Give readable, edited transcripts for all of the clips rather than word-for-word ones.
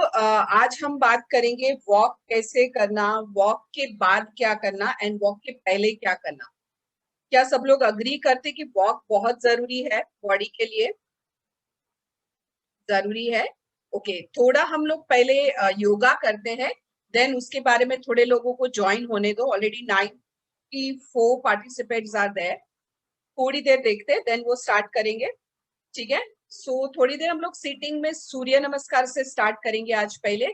आज हम बात करेंगे वॉक कैसे करना, वॉक के बाद क्या करना एंड वॉक के पहले क्या करना। क्या सब लोग अग्री करते कि वॉक बहुत जरूरी है बॉडी के लिए? जरूरी है। ओके, थोड़ा हम लोग पहले योगा करते हैं, देन उसके बारे में थोड़े लोगों को ज्वाइन होने दो। Already 94 participants are there. थोड़ी देर देखते हैं, देन वो स्टार्ट करेंगे। ठीक है। सो थोड़ी देर हम लोग सीटिंग में सूर्य नमस्कार से स्टार्ट करेंगे। आज पहले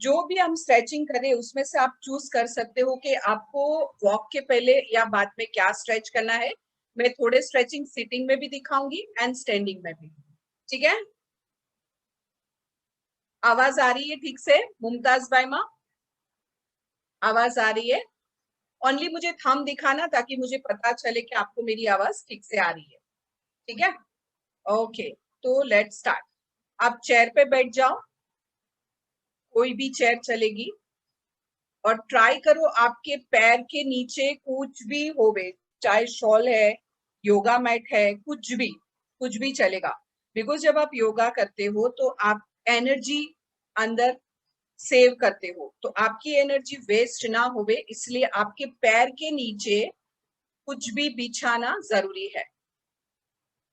जो भी हम स्ट्रेचिंग कर रहे हैं उसमें से आप चूज कर सकते हो कि आपको वॉक के पहले या बाद में क्या स्ट्रेच करना है। मैं थोड़े स्ट्रेचिंग सीटिंग में भी दिखाऊंगी एंड स्टैंडिंग में भी। ठीक है, आवाज आ रही है ठीक से? मुमताज बाइमा, आवाज आ रही है? ओनली मुझे थंब दिखाना ताकि मुझे पता चले कि आपको मेरी आवाज ठीक से आ रही है। ठीक है, ओके। तो लेट्स स्टार्ट। आप चेयर पे बैठ जाओ, कोई भी चेयर चलेगी, और ट्राई करो आपके पैर के नीचे कुछ भी होवे, चाहे शॉल है, योगा मैट है, कुछ भी चलेगा। बिकॉज जब आप योगा करते हो तो आप एनर्जी अंदर सेव करते हो, तो आपकी एनर्जी वेस्ट ना होवे, इसलिए आपके पैर के नीचे कुछ भी बिछाना जरूरी है।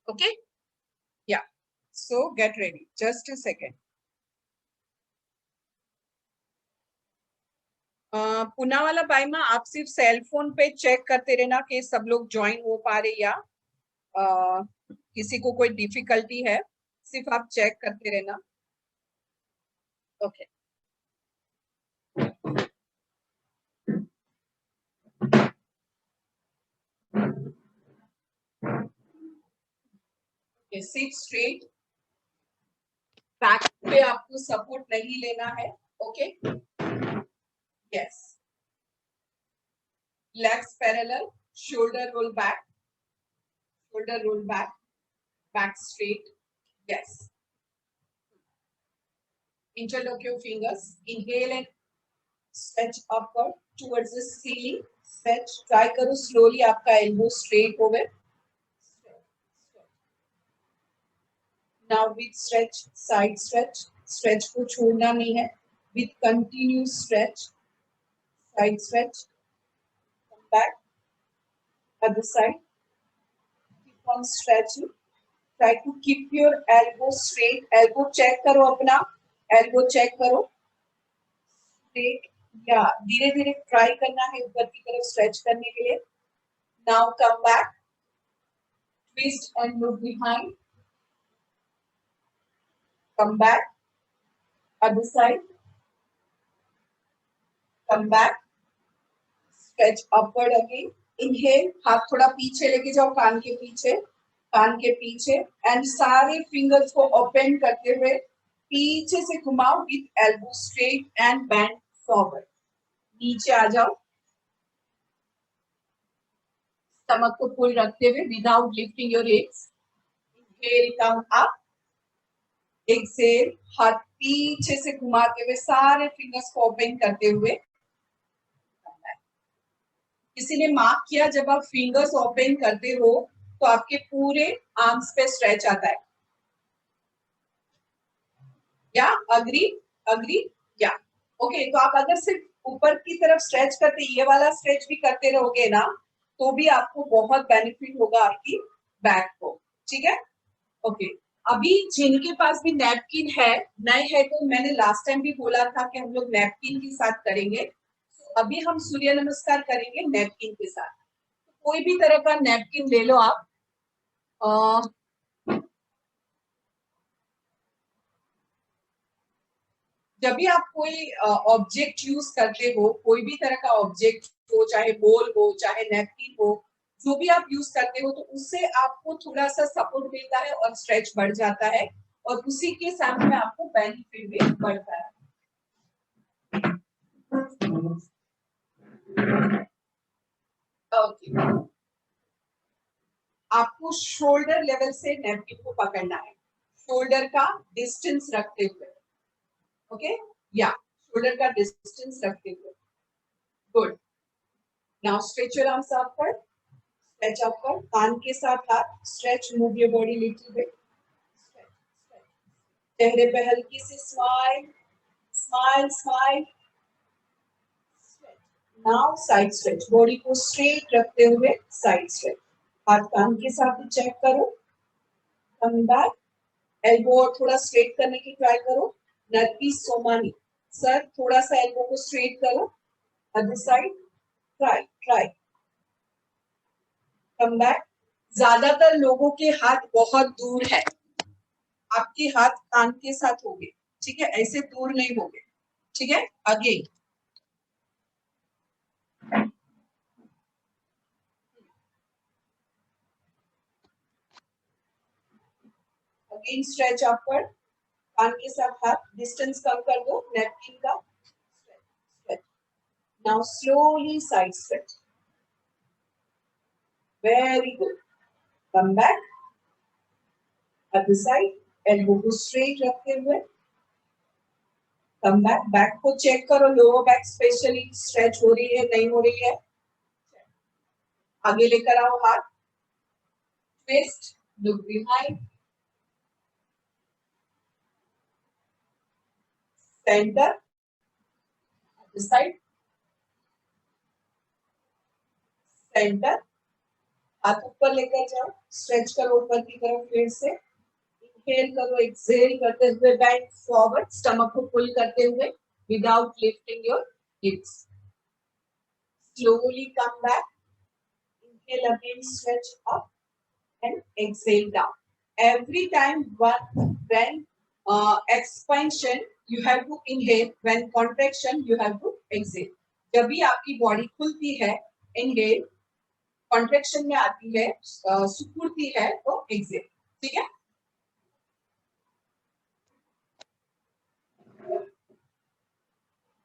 ओके, या so get ready, just a second. Poona वाला बाइमा, आप सिर्फ सेल फोन पे चेक करते रहना कि सब लोग ज्वाइन हो पा रहे या किसी को कोई डिफिकल्टी है। सिर्फ आप चेक करते रहना। ओके, सिट स्ट्रेट, बैक पे आपको सपोर्ट नहीं लेना है। Okay, yes, legs parallel, shoulder roll back, shoulder roll back, back straight, yes. Interlock your fingers, inhale and stretch upward towards the ceiling, stretch, try करो slowly आपका elbow straight होवे। Now with stretch, side stretch, stretch को छोड़ना नहीं है, with continuous stretch, side stretch, come back, other side, keep on stretching, try to keep your elbow straight, elbow check करो अपना, elbow check करो, straight, या धीरे धीरे ट्राई करना है ऊपर की तरफ स्ट्रेच करने के लिए। Now come back, twist and look behind, come back, other side, come back, stretch upward again, inhale, हाथ थोड़ा पीछे लेके जाओ, कान के पीछे एंड सारे फिंगर्स को ओपन करते हुए पीछे से घुमाओ, with elbow straight and bend forward. नीचे आ जाओ, स्टमक को फुल रखते हुए without lifting your hips. Inhale, come up, exhale, हाथ पीछे से घुमाते हुए सारे फिंगर्स को ओपन करते हुए। किसी ने मार्क किया, जब आप फिंगर्स ओपन करते हो तो आपके पूरे आर्म्स पे स्ट्रेच आता है। या अग्री? या ओके। तो आप अगर सिर्फ ऊपर की तरफ स्ट्रेच करते, ये वाला स्ट्रेच भी करते रहोगे ना, तो भी आपको बहुत बेनिफिट होगा आपकी बैक को। ठीक है, ओके। अभी जिनके पास भी नैपकिन है, नए है, तो मैंने लास्ट टाइम भी बोला था कि हम लोग नैपकिन के साथ करेंगे। तो अभी हम सूर्य नमस्कार करेंगे नैपकिन के साथ। कोई भी तरह का नैपकिन ले लो आप। जब भी आप कोई ऑब्जेक्ट यूज करते हो, कोई भी तरह का ऑब्जेक्ट हो, चाहे बोल हो, चाहे नैपकिन हो, जो भी आप यूज करते हो, तो उससे आपको थोड़ा सा सपोर्ट मिलता है और स्ट्रेच बढ़ जाता है, और उसी के साथ में आपको बेनिफिट भी बढ़ता है। ओके, आपको शोल्डर लेवल से नैपकिन को पकड़ना है, शोल्डर का डिस्टेंस रखते हुए। ओके, या शोल्डर का डिस्टेंस रखते हुए। Good. Now stretch your arms upward, stretch upward, कान के साथ हाथ stretch, move your body little bit, चेहरे पे हल्की सी smile, Smile, smile. Now side stretch. Body को स्ट्रेट रखते हुए साइड स्ट्रेच. हाथ कान के साथ चेक करो. Come back. एल्बो और थोड़ा स्ट्रेट करने की ट्राई करो. नरपी सोमानी. सर थोड़ा सा एल्बो को स्ट्रेट करो. Other side. Try try. Come back. ज्यादातर लोगों के हाथ बहुत दूर है. आपके हाथ कान के साथ होंगे. ठीक है, ऐसे दूर नहीं होंगे. ठीक है. अगेन. Again stretch upward. कान के साथ हाथ डिस्टेंस कम कर दो. नैपकिन का stretch. Now slowly side stretch. Very good. Come back. Other side. Elbow को स्ट्रेट रखते हुए. Come back. बैक को चेक करो. लोअर बैक स्पेशली स्ट्रेच हो रही है नहीं हो रही है. आगे लेकर आओ हाथ. Twist. Look behind. Centre. Other side. Centre. हाथ ऊपर लेकर जाओ. स्ट्रेच करो ऊपर की तरफ. फिर से इनहेल करो. एक्सहेल करते हुए बैंड फॉरवर्ड. स्टमक को पुल करते हुए without lifting your hips. Slowly come back. Inhale again. Stretch up and exhale down. Every time when expansion you have to inhale, when contraction you have to exhale. जब भी आपकी body खुलती है inhale, contraction में आती है सिकुड़ती है तो exhale. ठीक है.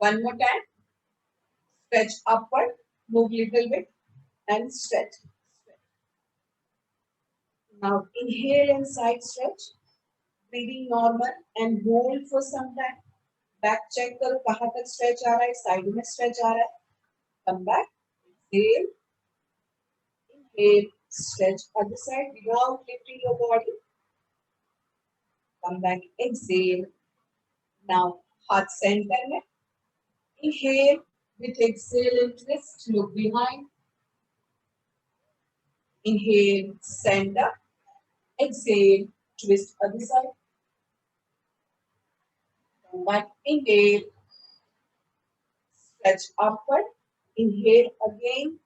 One more time. Stretch upward, move little bit and stretch. Now inhale and side stretch. Breathing normal and hold for some time. Back check करो कहां तक स्ट्रेच आ रहा है. साइड में स्ट्रेच आ रहा है. कम back. inhale, inhale, stretch other side without lifting your body. Come back, exhale. Now heart center में. Inhale with exhale and twist. Look behind. Inhale, center. Exhale, twist other side. Come back, inhale. Stretch upward. Inhale again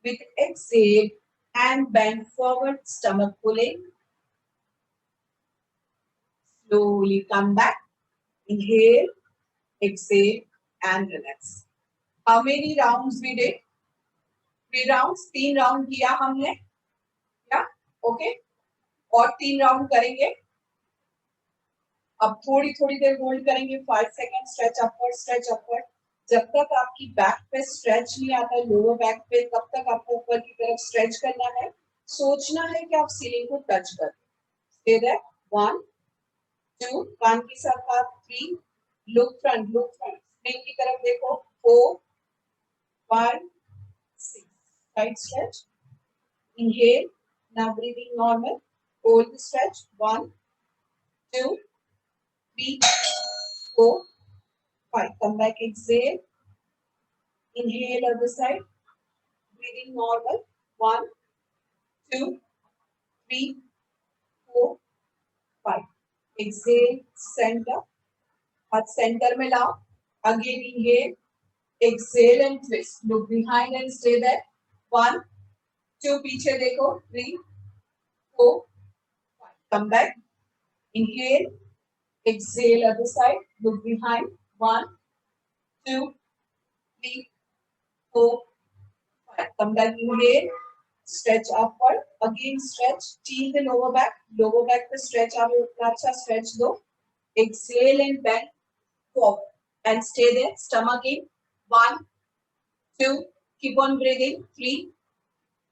with exhale and bend forward. Stomach pulling. Slowly come back. Inhale, exhale, and relax. How many rounds we did? 3 rounds. 3 round किया हमने. क्या? Okay. और 3 round करेंगे. अब थोड़ी थोड़ी देर hold करेंगे. 5 second. Stretch upward, stretch upward. जब तक आपकी बैक पे स्ट्रेच नहीं आता लोअर बैक पे, तब तक आपको ऊपर की तरफ स्ट्रेच करना है. सोचना है कि आप सीलिंग को टच कर. Stay there. 1 2. कान के साथ हाथ. 3. Look front, look front. Spring की तरफ देखो. 4 5 6. Side stretch. Inhale. Now breathing normal. Hold the stretch. 1 2 3 4 5. Come back. Exhale. Inhale other side. Breathing normal. 1 2 3 4 5. Exhale. Center. हाथ सेंटर में लाओ. Again inhale. Exhale and twist. Look behind and stay there. 1 2. पीछे देखो. 3 4 5. Come back. Inhale. Exhale other side. Look behind. 1 2 3 4 5. Come back. Inhale. Stretch upward. Again stretch. Till the lower back. Lower back पे stretch आप उतना अच्छा stretch दो. Exhale and bend forward and stay there. Stomach in. 1 2. Keep on breathing. 3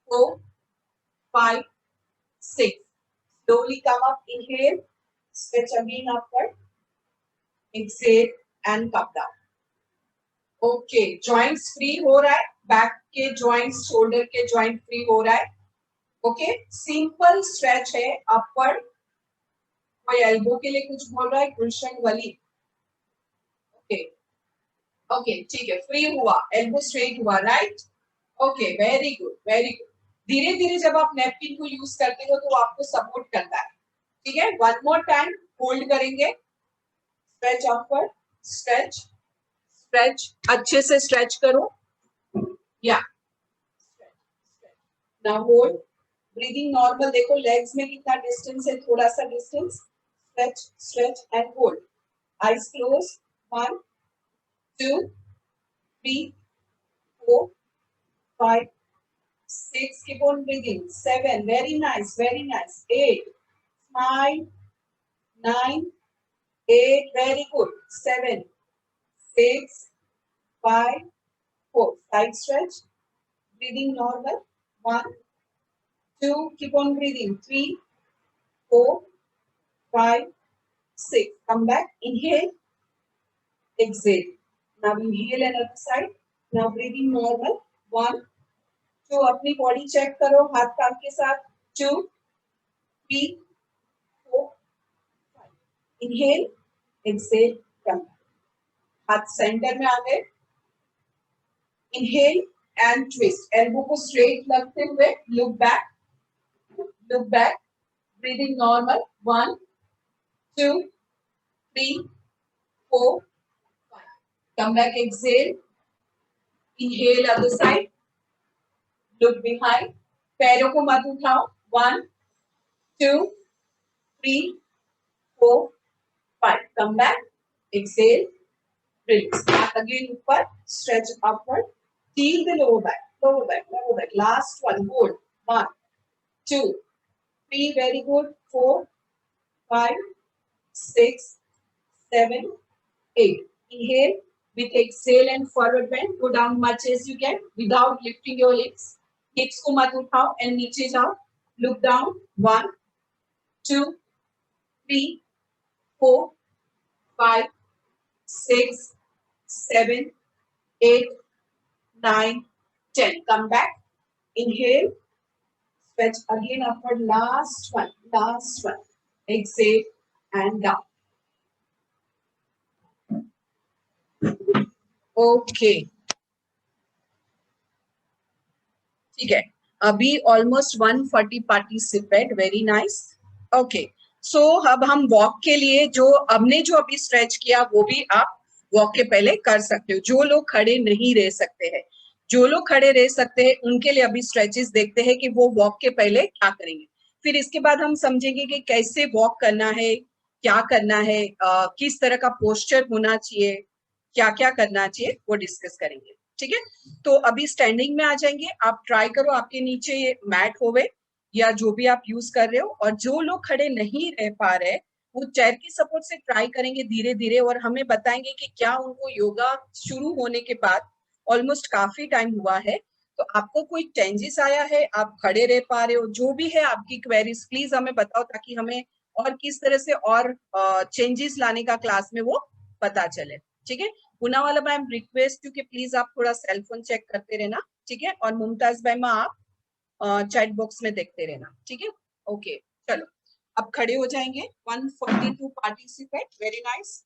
4 5 6. Slowly come up. Inhale. Stretch again upward. Exhale and come down. Okay. Joints free हो रहा है. Back के joints, shoulder के joint free हो रहा है. Okay. Simple stretch है. Upward. कोई elbow के लिए कुछ बोल रहा है? गुलशन वली. ओके ओके, ठीक है, फ्री हुआ, एल्बो स्ट्रेट हुआ, right. Okay, very good very good. धीरे धीरे जब आप नैपकिन को यूज करते हो तो आपको सपोर्ट करता है, ठीक है। वन मोर टाइम होल्ड करेंगे, स्ट्रेच अपवर्ड, स्ट्रेच स्ट्रेच, अच्छे से स्ट्रेच करो, या नाउ होल्ड, ब्रीदिंग नॉर्मल। देखो लेग्स में कितना डिस्टेंस है, थोड़ा सा distance, stretch stretch and hold, eyes close, 1 2 3 4 5 6, keep on breathing, 7, very nice, very nice, 8, smile, 9, 8, very good, 7, 6, 5, 4, side stretch, breathing normal, 1 2, keep on breathing, 3 4 5 6, come back, inhale, exhale, now inhale another side, now breathing normal, 1 2, अपनी body check करो हाथ कान के साथ, 2 3 4 5, inhale, exhale, come back, हाथ centre में आ गए, inhale and twist, elbow को स्ट्रेट रखते हुए look back, breathing normal, 1 2 3 4 5, come back, exhale, inhale other side, look behind, पैरों को मत उठाओ, 1 2 3 4 5, come back, exhale, release, again ऊपर, stretch upward, feel the lower back, last one, hold, 1 2 3, very good, 4 5 6 7 8, inhale, with exhale and forward bend, go down much as you can without lifting your hips को मत उठाओ and नीचे जाओ, look down, 1 2 3 4 5 6 7 8 9 10, come back, inhale, stretch again upward, last one, exhale and down. Okay, ठीक है, अभी almost 140 participate, very nice. Okay, so अब हम वॉक के लिए जो हमने जो अभी स्ट्रेच किया वो भी आप वॉक के पहले कर सकते हो। जो लोग खड़े नहीं रह सकते हैं, जो लोग खड़े रह सकते हैं उनके लिए अभी स्ट्रेचेस देखते हैं कि वो वॉक के पहले क्या करेंगे, फिर इसके बाद हम समझेंगे कि कैसे वॉक करना है, क्या करना है, किस तरह का पोस्चर होना चाहिए, क्या क्या करना चाहिए, वो डिस्कस करेंगे, ठीक है। तो अभी स्टैंडिंग में आ जाएंगे, आप ट्राई करो आपके नीचे ये मैट होवे या जो भी आप यूज कर रहे हो, और जो लोग खड़े नहीं रह पा रहे वो चेयर की सपोर्ट से ट्राई करेंगे धीरे धीरे, और हमें बताएंगे कि क्या उनको योगा शुरू होने के बाद ऑलमोस्ट काफी टाइम हुआ है तो आपको कोई चेंजेस आया है, आप खड़े रह पा रहे हो, जो भी है आपकी क्वेरीज प्लीज हमें बताओ ताकि हमें और किस तरह से और चेंजेस लाने का क्लास में वो पता चले, ठीक है। पुना वाला मैम रिक्वेस्ट कि प्लीज आप थोड़ा सेल फोन चेक करते रहना, ठीक है, और मुमताज मैम आप चैट बॉक्स में देखते रहना, ठीक है। ओके, चलो अब खड़े हो जाएंगे, 142 पार्टिसिपेट, वेरी नाइस।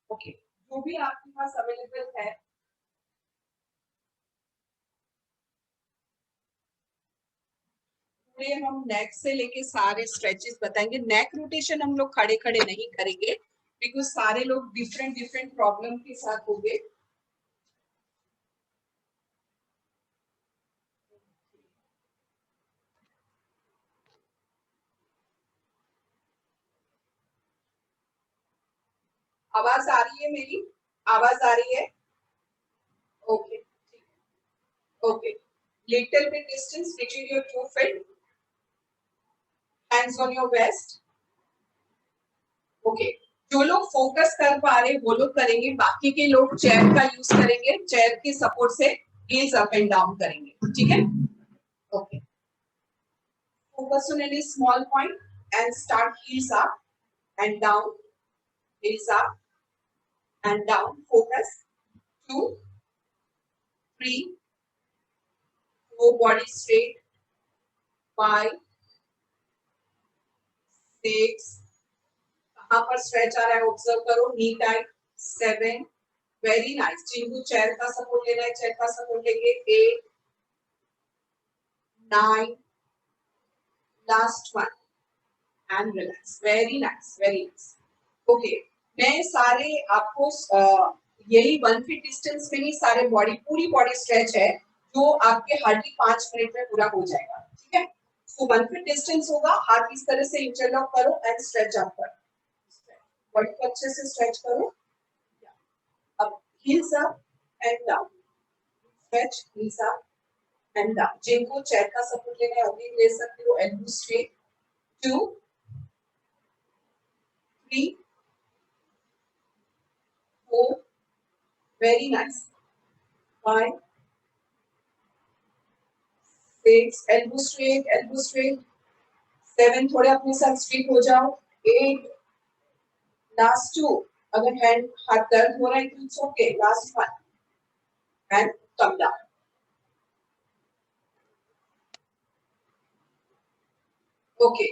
ओके, जो भी आपके पास अवेलेबल है पूरे हम नेक से लेके सारे स्ट्रेचेस बताएंगे। नेक रोटेशन हम लोग खड़े खड़े नहीं करेंगे बिकॉज सारे लोग डिफरेंट डिफरेंट प्रॉब्लम के साथ होंगे। आवाज आ रही है मेरी? आवाज आ रही है? Okay okay, little bit distance between your two feet, hands on your waist. Okay, जो लोग फोकस कर पा रहे वो लोग करेंगे, बाकी के लोग चेयर का यूज करेंगे, चेयर की सपोर्ट से हील्स अप एंड डाउन करेंगे, ठीक है। Okay, focus on any small point and start heels up and down, heels up and down, focus, 2 3 4, body straight, 5 6, कहां पर स्ट्रेच आ रहा है ऑब्जर्व करो, नी टाइट, 7, वेरी नाइस। जिनको चेयर का सपोर्ट लेना है चेयर का सपोर्ट लेंगे। 8, 9, last one and relax. Very nice, very nice. Okay, मैं सारे आपको यही 1 फीट डिस्टेंस में ही सारे बॉडी पूरी बॉडी स्ट्रेच है जो आपके हार्डली 5 मिनट में पूरा हो जाएगा। ठीक है, सो 1 फीट डिस्टेंस होगा। हाथ इस तरह से इंटरलॉक करो एंड स्ट्रेच अप करो, बॉडी को अच्छे से स्ट्रेच करो। अब heels up and down, stretch heels up and down. जिनको चेयर का सपोर्ट लेना है अभी ले सकते हो। Elbow straight, 2, 3, 4, very nice, 5, 6, elbow straight, elbow straight. 7, थोड़े अपने साथ स्ट्रेट हो जाओ। 8, लास्ट 2, अगर हैंड हाथ दर्द हो रहा है तो it's okay. Last 1 and come down. Okay,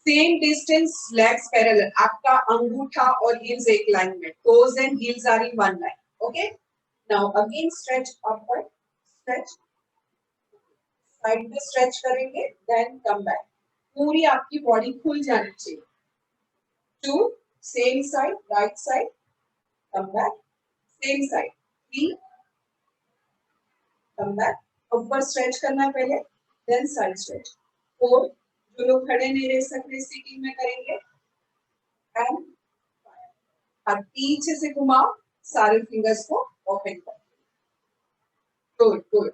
same distance, legs parallel. आपका अंगूठा और हील्स एक लाइन में, toes and heels are in one line. Okay, now again stretch upward, stretch side में स्ट्रेच करेंगे, देन कम बैक। पूरी आपकी body खुल जानी चाहिए। 2, same side, right side, come back, same side. 3, come back, ऊपर स्ट्रेच करना है पहले, देन साइड स्ट्रेच। 4, जो लोग खड़े नहीं रह सकते सीटिंग में करेंगे, एंड हाथ पीछे से घुमाओ, सारे फिंगर्स को ओपन कर। Good good.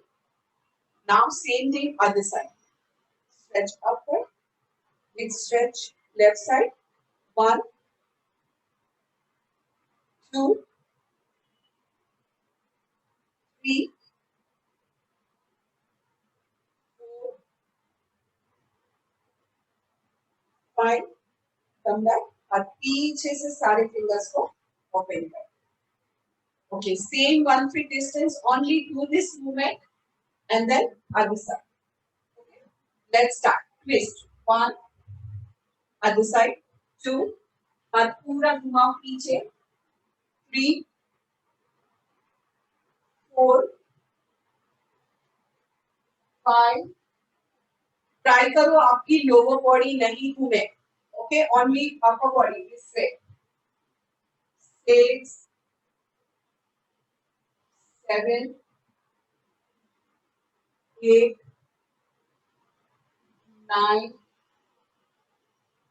Now same thing other side, stretch upward, next stretch left side, 1, 2, 3, 4, 5, come back और पीछे से सारे फिंगर्स को ओपन कर। Okay, same 1 feet distance, only do this movement and then other side. Okay, let's start. Twist, 1, other side, 2, हाथ पूरा घुमाओ पीछे, 3, 4, 5, ट्राई करो आपकी लोअर बॉडी नहीं घूमे। Okay, only upper body. इससे 6, 7, 8, 9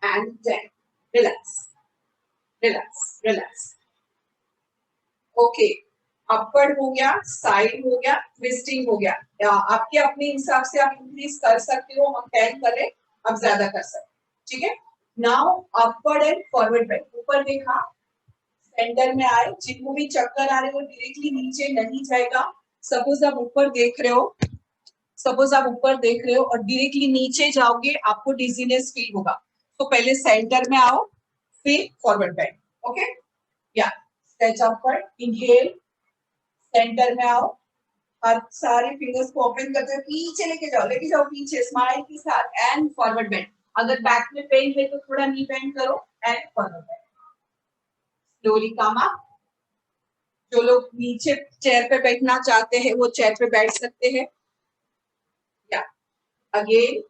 and 10. Relax, relax, relax. Okay, upward हो गया, साइड हो गया, ट्विस्टिंग हो गया। आपके अपने हिसाब से आप इंक्रीज कर सकते हो। हम 10 करें, आप ज्यादा कर सकते हो। ठीक है, now upward and forward bend. ऊपर देखा, सेंटर में आए। जिनको भी चक्कर आ रहे हो डायरेक्टली नीचे नहीं जाएगा। सपोज आप ऊपर देख रहे हो, सपोज आप ऊपर देख रहे हो और डायरेक्टली नीचे जाओगे, आपको डिजीनेस फील होगा। तो पहले सेंटर में आओ, फिर फॉरवर्ड बेंड। ओके, या स्ट्रेच अपवर्ड, इनहेल, सेंटर में आओ, हाथ सारे फिंगर्स को ओपन करते हुए पीछे लेके जाओ पीछे स्माइल के साथ, एंड फॉरवर्ड बेंड। अगर बैक में पेन है तो थोड़ा नी बेंड करो and forward bend. Slowly come up. जो लोग नीचे चेयर पे बैठना चाहते हैं वो चेयर पे बैठ सकते हैं। या again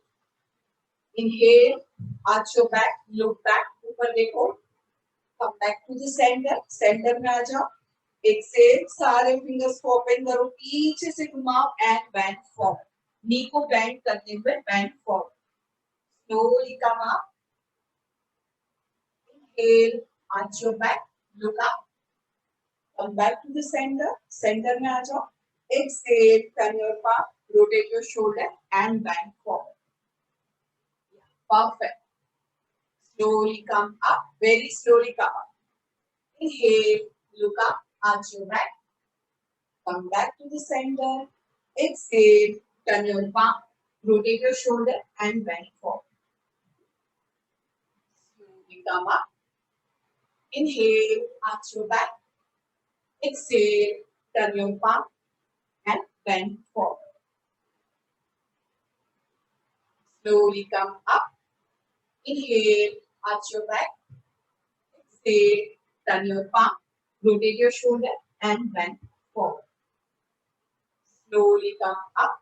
inhale, arch your back, look back, ऊपर देखो, come back to the center, center में आ जाओ। एक्सेल, सारे फिंगर्स को ओपन करो, पीछे से घुमाओ एंड बेंड फॉरवर्ड। नी को बेंड करते हुए bend forward. Slowly come up, inhale, arch your back, look up, come back to the center, center में आ जाओ। Exhale, turn your palm, rotate your shoulder and bend forward. Perfect. Slowly come up, very slowly come up. Inhale, look up, arch your back. Come back to the center. Exhale, turn your palm, rotate your shoulder and bend forward. Slowly come up. Inhale, arch your back. Exhale, turn your palm and bend forward. Slowly come up. Inhale, arch your back. Exhale, turn your palm, rotate your shoulder and bend forward. Slowly come up.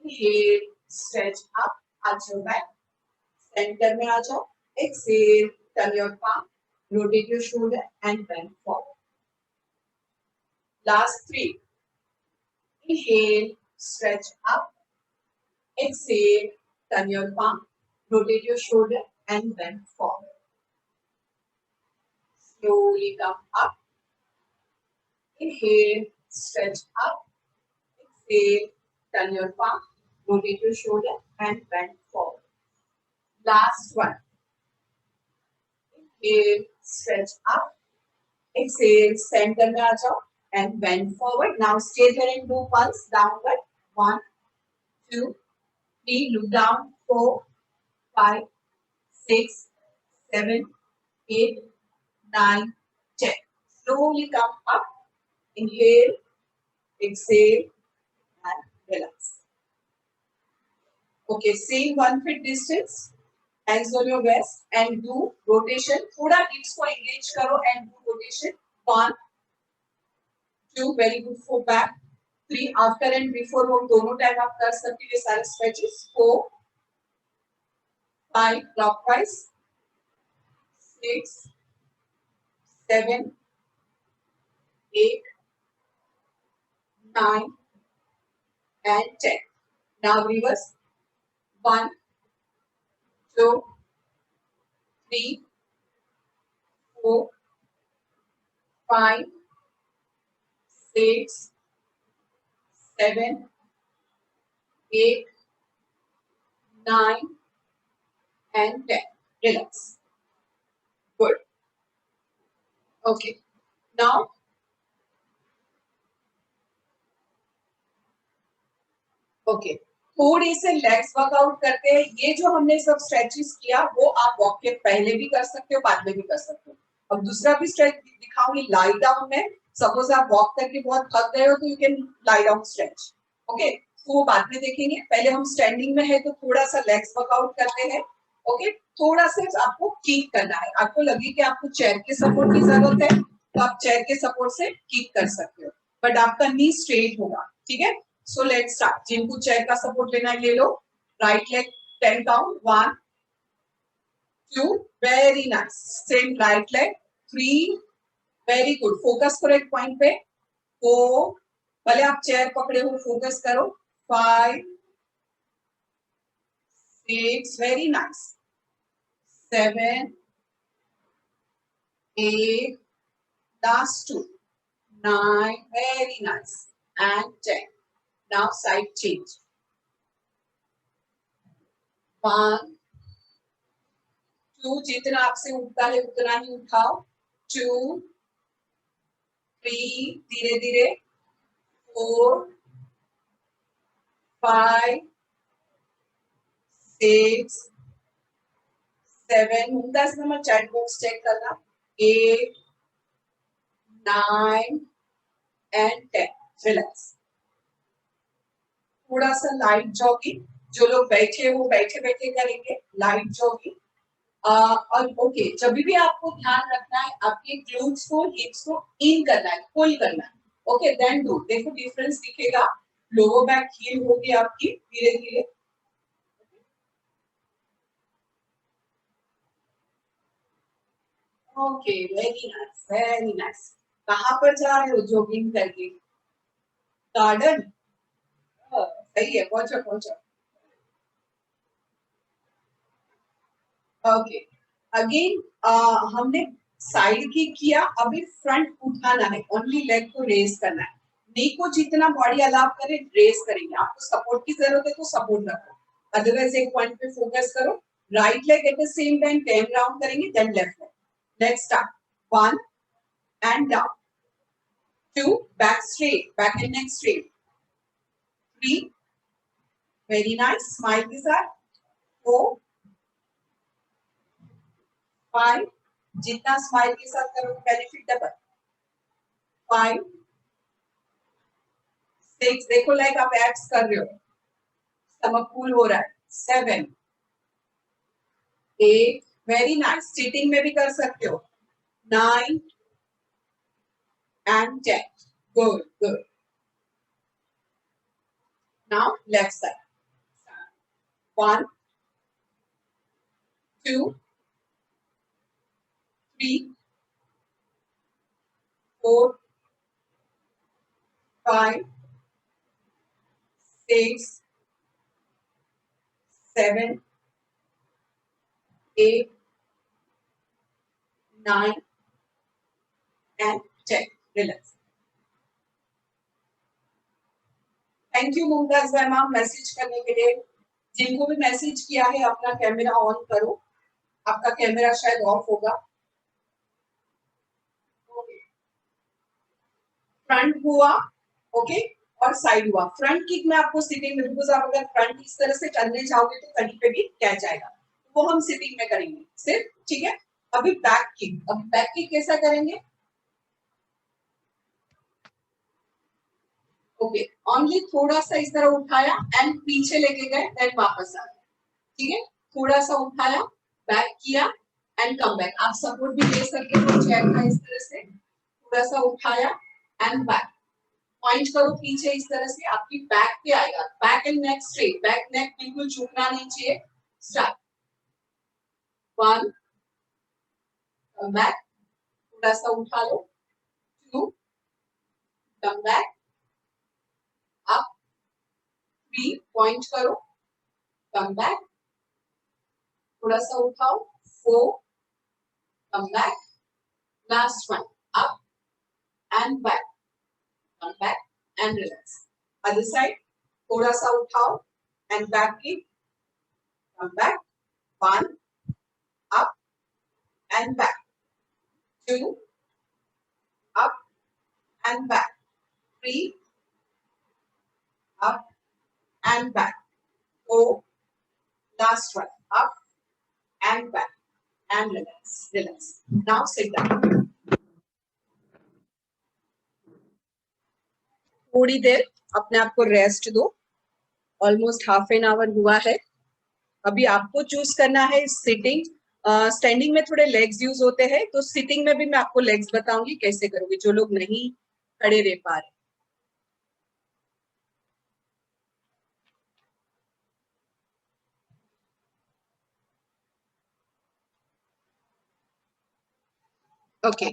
Inhale, stretch up, arch your back. Center में आ जाओ. Exhale, turn your palm, rotate your shoulder and bend forward. Last 3. Inhale, stretch up. Exhale, turn your palm, rotate your shoulder and bend forward. Slowly come up. Inhale, stretch up. Exhale, turn your palm, rotate your shoulder and bend forward. Last one. Inhale, stretch up. Exhale, center में आ जाओ and bend forward. Now stay there and do pulse downward. 1, 2, 3. Look down. 4, 5, 6, 7, 8, 9, 10. Slowly come up. Inhale, exhale, and relax. Okay, same 1 foot distance. Hands on your waist and do rotation. थोड़ा hips को engage करो and do rotation. 1, 2, very good for back. 3, after and before वो दोनों time आप कर सकते हैं सारे stretches. 4, 5, clockwise. 6, 7, 8, 9, and 10. Now reverse. 1, 2, 3, 4, 5, 6, 7, 8, 9, and 10. Relax. Good. Okay. Now, okay. थोड़े से लेग्स वर्कआउट करते हैं. ये जो हमने सब स्ट्रेचेस किया वो आप वॉक के पहले भी कर सकते हो, बाद में भी कर सकते हो. अब दूसरा भी स्ट्रेच दिखाऊंगी लाई डाउन में. सपोज आप वॉक करके बहुत थक गए हो तो you can lie down stretch. Okay, तो वो बाद में देखेंगे. पहले हम स्टैंडिंग में है तो थोड़ा सा लेग्स वर्कआउट करते हैं. ओके, थोड़ा सा आपको कीक करना है. आपको लगे कि आपको चेयर के सपोर्ट की जरूरत है तो आप चेयर के सपोर्ट से कीक कर सकते हो, बट आपका नी स्ट्रेट होगा. ठीक है. So let's start. जिनको चेयर का सपोर्ट लेना है ले लो. Right leg 10 count. 1, 2, very nice. Same right leg. 3, very good. Focus करो एक पॉइंट पे. 4, भले आप चेयर पकड़े हो फोकस करो. 5, 6, very nice. 7, 8, last 2, 9, very nice, and 10. Now side change. 1, 2, जितना आपसे उठता है उतना ही उठाओ. 2, 3, धीरे धीरे. 4, 5, 6, 7. Mumtaz number chat box check करना. 8, 9 and 10. Relax. थोड़ा सा लाइट जॉगिंग. जो लोग बैठे वो बैठे बैठे करेंगे लाइट जॉगिंग. और ओके, जब भी आपको ध्यान रखना है आपके ग्लूट्स को हिप्स को इन करना है, पुल करना है. Okay, then do. देखो डिफरेंस दिखेगा. लोअर बैक हील होगी आपकी धीरे धीरे. Okay, very nice, very nice. कहाँ पर जा रहे हो जॉगिंग करके? गार्डन. सही है, पहुंचो पहुंचो. ओके, अगेन हमने साइड की किया. अभी फ्रंट उठाना है. ओनली लेग को रेज करना है. नी को जितना बॉडी अलाउ करे रेज करेंगे. आपको सपोर्ट की जरूरत है तो सपोर्ट रखो, अदरवाइज एक पॉइंट पे फोकस करो. Right leg at the same time 10 round करेंगे. Then left leg. Let's start. 1 and down. 2, back straight, back and neck straight. 3, very nice, smile के साथ. 4, 5, जितना स्माइल के साथ करोगे बेनिफिट डबल. 5, 6, देखो लाइक आप एब्स कर रहे हो, स्टमक कूल हो रहा है. 7, 8, वेरी नाइस. सिटिंग में भी कर सकते हो. 9 and 10. Good, good. Now left side. 1, 2, 3, 4, 5, 6, 7, 8, 9 and 10. Relax. Thank you Mumtaz ma'am message करने के लिए। जिनको भी मैसेज किया है अपना कैमरा ऑन करो, आपका कैमरा शायद ऑफ होगा। फ्रंट हुआ, ओके, और साइड हुआ। फ्रंट किक में आपको सिटिंग में, बिकॉज आप अगर फ्रंट इस तरह से करने जाओगे तो कहीं पे भी कैच आएगा, वो हम सिटिंग में करेंगे सिर्फ, ठीक है। अभी बैक किक, अब बैक किक कैसा करेंगे? ओके, ओनली थोड़ा सा इस तरह उठाया एंड पीछे लेके गए, देन वापस आ गए, ठीक है। थोड़ा सा उठाया, बैक किया एंड कम बैक। आप सपोर्ट भी ले सकते हो चेयर का, इस तरह से थोड़ा सा उठाया एंड बैक। पॉइंट करो पीछे इस तरह से, आपकी बैक पे आएगा। Back and neck straight, back neck बिल्कुल झुकना नहीं चाहिए। स्टार्ट। 1, कम बैक, थोड़ा सा उठा लो। 2, कम बैक, अप। 3, पॉइंट करो, कम बैक, थोड़ा सा उठाओ। 4, come back, last one, up and back, come back and relax. Other side, थोड़ा सा उठाओ एंड बैक की, come back. 1, up and back. 2, up and back. 3, up and back. 4, last one, up and back. And relax, relax. Now sit down. थोड़ी देर अपने आप को rest दो। Almost half an hour हुआ है। अभी आपको चूज करना है सिटिंग। स्टैंडिंग में थोड़े लेग्स यूज होते हैं, तो सिटिंग में भी मैं आपको लेग्स बताऊंगी कैसे करोगे, जो लोग नहीं खड़े रह पा रहे। ओके,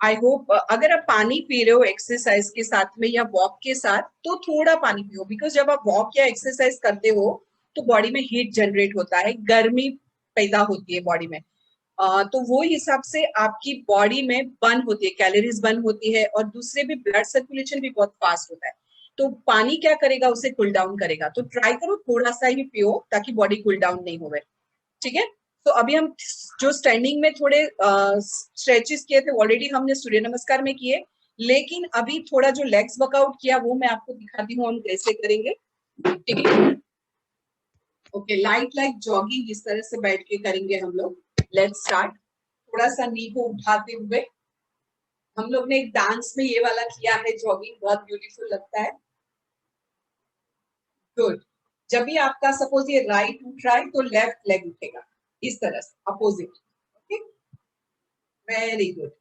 आई होप अगर आप पानी पी रहे हो एक्सरसाइज के साथ में या वॉक के साथ, तो थोड़ा पानी पियो, बिकॉज जब आप वॉक या एक्सरसाइज करते हो तो बॉडी में हीट जनरेट होता है, गर्मी पैदा होती है बॉडी में। तो वो हिसाब से आपकी बॉडी में बर्न होती है, कैलोरीज बर्न होती है, और दूसरे भी ब्लड सर्कुलेशन भी बहुत फास्ट होता है। तो पानी क्या करेगा, उसे कूल डाउन करेगा। तो ट्राई करो थोड़ा सा ही पियो ताकि बॉडी कूल डाउन नहीं हो, ठीक है। तो अभी हम जो स्टैंडिंग में थोड़े स्ट्रेचेस किए थे ऑलरेडी हमने सूर्य नमस्कार में किए, लेकिन अभी थोड़ा जो लेग्स वर्कआउट किया वो मैं आपको दिखाती हूँ हम कैसे करेंगे, ठीक है। ओके, लाइक जॉगिंग इस तरह से बैठ के करेंगे हम लोग। Let's start. थोड़ा सा नी को उठाते हुए, हम लोग ने एक डांस में ये वाला किया है जॉगिंग, बहुत ब्यूटीफुल लगता है। गुड। जब भी आपका सपोज ये राइट उठ रहा है तो लेफ्ट लेग उठेगा इस तरह से, अपोजिट। Okay, very good.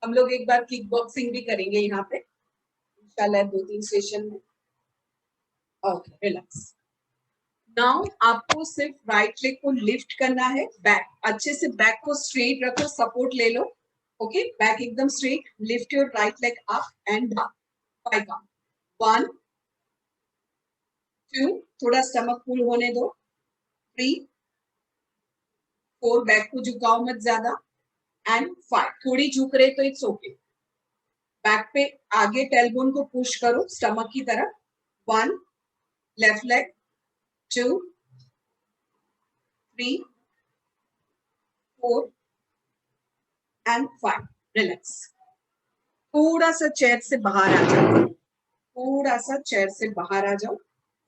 हम लोग एक बार किक बॉक्सिंग भी करेंगे यहाँ पे इंशाल्लाह 2-3 सेशन में। Okay, relax. नाउ आपको सिर्फ राइट लेग को लिफ्ट करना है, बैक अच्छे से, बैक को स्ट्रेट रखो, सपोर्ट ले लो। ओके, बैक एकदम straight, lift your right leg up and down. 5 count. 1, 2, थोड़ा स्टमक फुल होने दो। 3, 4, बैक को झुकाओ मत ज्यादा। एंड 5, थोड़ी झुक रहे तो इट्स ओके। बैक पे आगे टेलबोन को पुश करो स्टमक की तरफ। 1, लेफ्ट लेग। 2, 3, 4 एंड 5। रिलैक्स। थोड़ा सा चेयर से बाहर आ जाओ, थोड़ा सा चेयर से बाहर आ जाओ।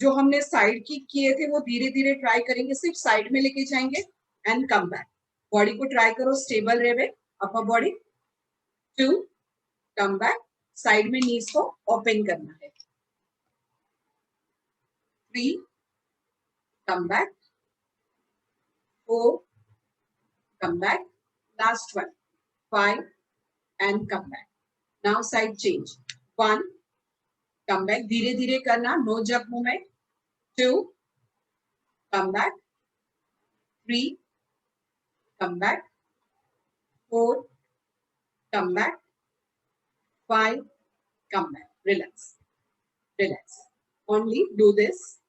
जो हमने साइड किक किए थे वो धीरे धीरे ट्राई करेंगे, सिर्फ साइड में लेके जाएंगे एंड कम बैक। बॉडी को ट्राई करो स्टेबल रहे, upper body. 2, come back, side में नीज को ओपन करना है। 3, come back. 4, come back. Last one, 5 and come back. Now side change. 1, come back. धीरे धीरे करना, no jump movement. 2, come back. 3, come back. 4, come back. 5, come back. Relax. Relax. Only do this.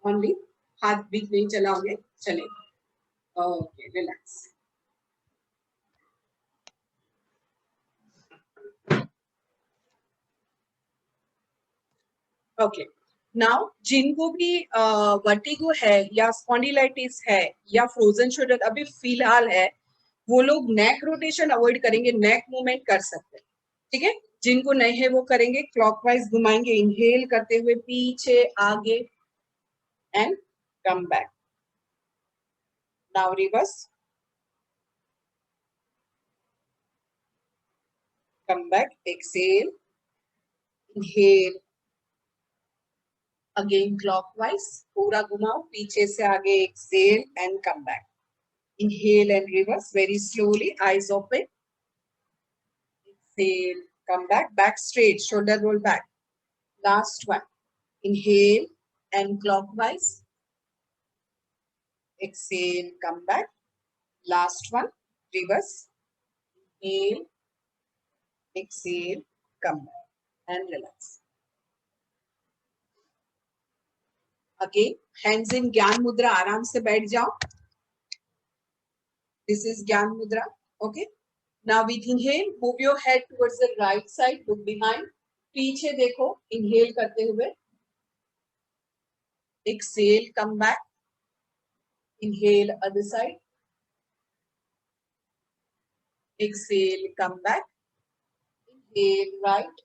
Only हाथ बीच नहीं चलाओगे, चलेगा. Okay, relax. Okay. Now जिनको भी vertigo है या स्पॉन्डिलाइटिस है या फ्रोजन शोल्डर अभी फिलहाल है, वो लोग नेक रोटेशन अवॉइड करेंगे, नेक मूवमेंट कर सकते हैं. ठीक है. जिनको नहीं है वो करेंगे क्लॉकवाइज घुमाएंगे, इनहेल करते हुए पीछे आगे and come back. Now reverse, come back, exhale, inhale, again clockwise, पूरा घुमाओ पीछे से आगे, exhale and come back. Inhale and reverse very slowly, eyes open. Exhale, come back, back straight, shoulder roll back. Last one. Inhale and clockwise. Exhale, come back. Last one, reverse. Inhale, exhale, come back and relax. Again, hands in Gyan Mudra, आराम से बैठ जाओ. This is Gyan Mudra. Okay. Now with inhale, move your head towards the right side, look behind. पीछे देखो, inhale करते हुए. Exhale, come back. Inhale, other side. Exhale, come back. Inhale, right.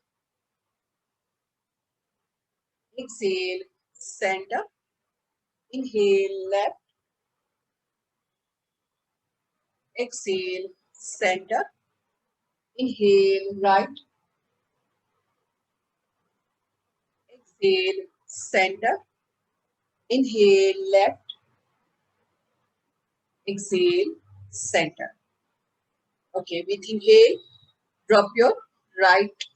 Exhale, center. Inhale, left. Exhale, center. Inhale, right. Exhale, center. Inhale, left. Exhale, center. Okay, with inhale, drop your right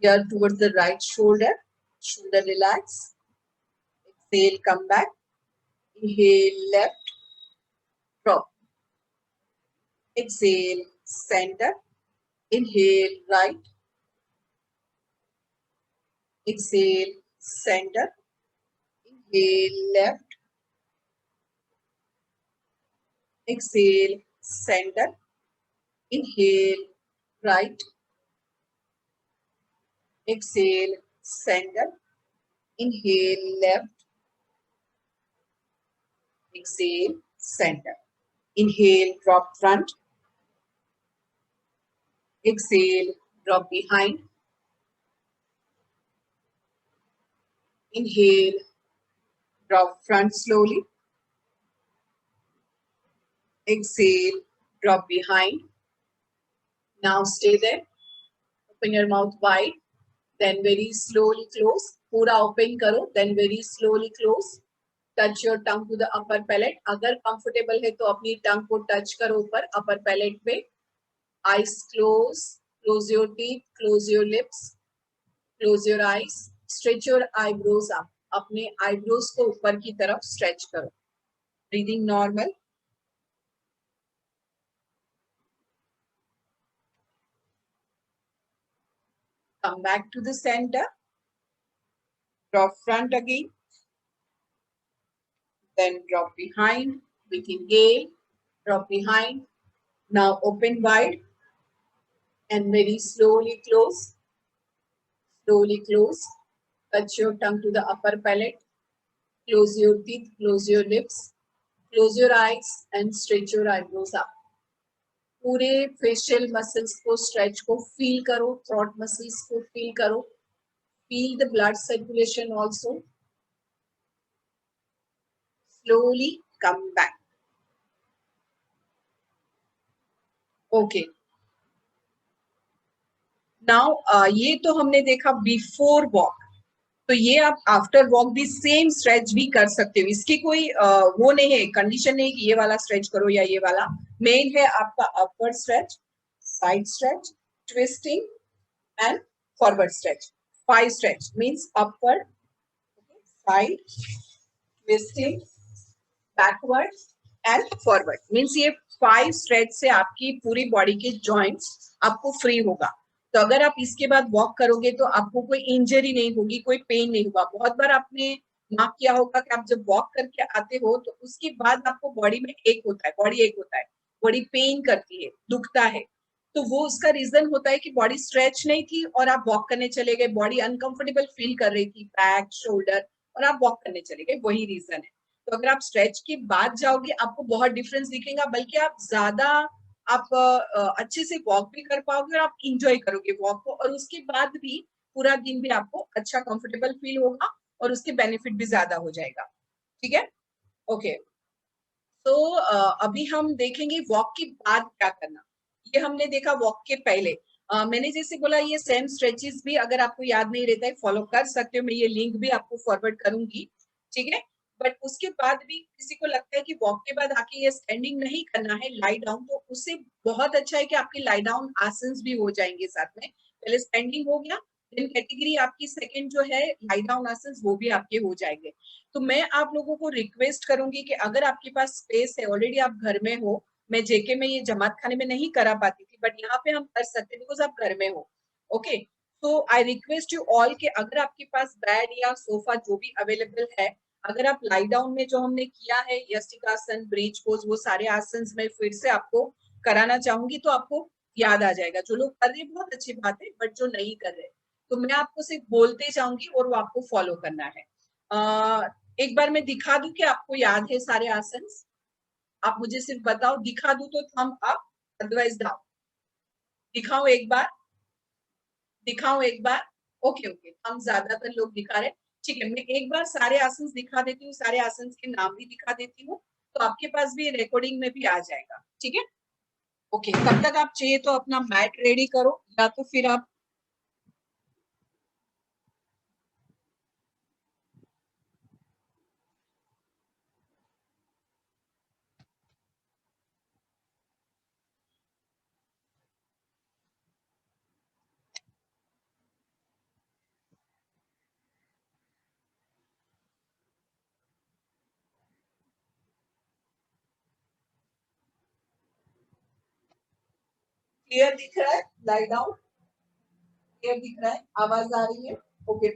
ear towards the right shoulder. Shoulder relax. Exhale, come back. Inhale, left. Drop. Exhale, center. Inhale, right. Exhale, center. Inhale, left. Exhale, center. Inhale, right. Exhale, center. Inhale, left. Exhale, center. Inhale, drop front. Exhale, drop behind. Inhale, drop front slowly. Exhale, drop behind. Now stay there. Open your mouth wide. Then very slowly close. पूरा open करो. Then very slowly close. Touch your tongue to the upper palate. अगर comfortable है तो अपनी tongue को touch करो ऊपर upper palate पे. Eyes close. Close your teeth. Close your lips. Close your eyes. Stretch your eyebrows up. अपने eyebrows को ऊपर की तरफ stretch करो. Breathing normal. Come back to the center. Drop front again. Then drop behind. We can inhale. Drop behind. Now open wide. And very slowly close. Slowly close. Touch your tongue to the upper palate. Close your teeth. Close your lips. Close your eyes and stretch your eyebrows up. पूरे facial muscles को stretch को feel करो. Throat muscles को feel करो. Feel the blood circulation also. Slowly come back. Okay. Now ये तो हमने देखा before walk. तो ये आप आफ्टर वॉक भी सेम स्ट्रेच भी कर सकते हो, इसकी कोई वो नहीं है, कंडीशन नहीं कि ये वाला स्ट्रेच करो या ये वाला। मेन है आपका upward stretch, side stretch, twisting and forward stretch. 5 stretch means upward, side, twisting, backward and forward. Means ये 5 स्ट्रेच से आपकी पूरी बॉडी के जॉइंट्स आपको फ्री होगा। तो अगर आप इसके बाद वॉक करोगे तो आपको कोई इंजरी नहीं होगी, कोई पेन नहीं होगा। बहुत बार आपने मार्क किया होगा कि आप जब वॉक करके आते हो तो उसके बाद आपको बॉडी में एक होता है, बॉडी एक होता है, बॉडी पेन करती है, दुखता है। तो वो उसका रीजन होता है कि बॉडी स्ट्रेच नहीं थी और आप वॉक करने चले गए, बॉडी अनकंफर्टेबल फील कर रही थी, बैक, शोल्डर, और आप वॉक करने चले गए, वही रीजन है। तो अगर आप स्ट्रेच के बाद जाओगे आपको बहुत डिफरेंस दिखेगा, बल्कि आप ज्यादा आप अच्छे से वॉक भी कर पाओगे और आप इंजॉय करोगे वॉक को, और उसके बाद भी पूरा दिन भी आपको अच्छा कंफर्टेबल फील होगा और उसके बेनिफिट भी ज्यादा हो जाएगा। ठीक है, ओके। तो अभी हम देखेंगे वॉक के बाद क्या करना। ये हमने देखा वॉक के पहले। मैंने जैसे बोला ये सेम स्ट्रेचेस भी अगर आपको याद नहीं रहता है फॉलो कर सकते हो, मैं ये लिंक भी आपको फॉरवर्ड करूंगी, ठीक है। बट उसके बाद भी किसी को लगता है कि वॉक के बाद आके ये स्टैंडिंग नहीं करना है, लाई डाउन, तो उससे बहुत अच्छा है कि आपके लाई डाउन आसन्स भी हो जाएंगे साथ में। पहले स्टैंडिंग हो गया, देन कैटेगरी आपकी सेकंड जो है लाई डाउन आसन्स, वो भी आपके हो जाएंगे। तो मैं आप लोगों को रिक्वेस्ट करूंगी कि अगर आपके पास स्पेस है, ऑलरेडी आप घर में हो, मैं जेके में ये जमात खाने में नहीं करा पाती थी बट यहाँ पे हम कर सकते हैं बिकॉज आप घर में हो, ओके। तो आई रिक्वेस्ट यू ऑल कि अगर आपके पास बेड या सोफा जो भी अवेलेबल है, अगर आप लाई डाउन में जो हमने किया है यष्टिकासन, ब्रिज पोज, वो सारे आसन में फिर से आपको कराना चाहूंगी तो आपको याद आ जाएगा। जो लोग कर रहे हैं बहुत अच्छी बात है, बट जो नहीं कर रहे तो मैं आपको सिर्फ बोलते जाऊंगी और वो आपको फॉलो करना है। एक बार मैं दिखा दूं कि आपको याद है सारे आसन, आप मुझे सिर्फ बताओ, दिखा दूं तो थंब अप, अदरवाइज डाउन। दिखाओ एक बार, दिखाओ एक बार, ओके ओके, हम ज्यादातर लोग दिखा रहे। ठीक है, मैं एक बार सारे आसन दिखा देती हूँ, सारे आसन के नाम भी दिखा देती हूँ, तो आपके पास भी रिकॉर्डिंग में भी आ जाएगा, ठीक है। ओके, तब तक आप चाहिए तो अपना मैट रेडी करो, या तो फिर आप क्लियर दिख रहा है, लाई डाउन क्लियर दिख रहा है, आवाज आ रही है, ओके।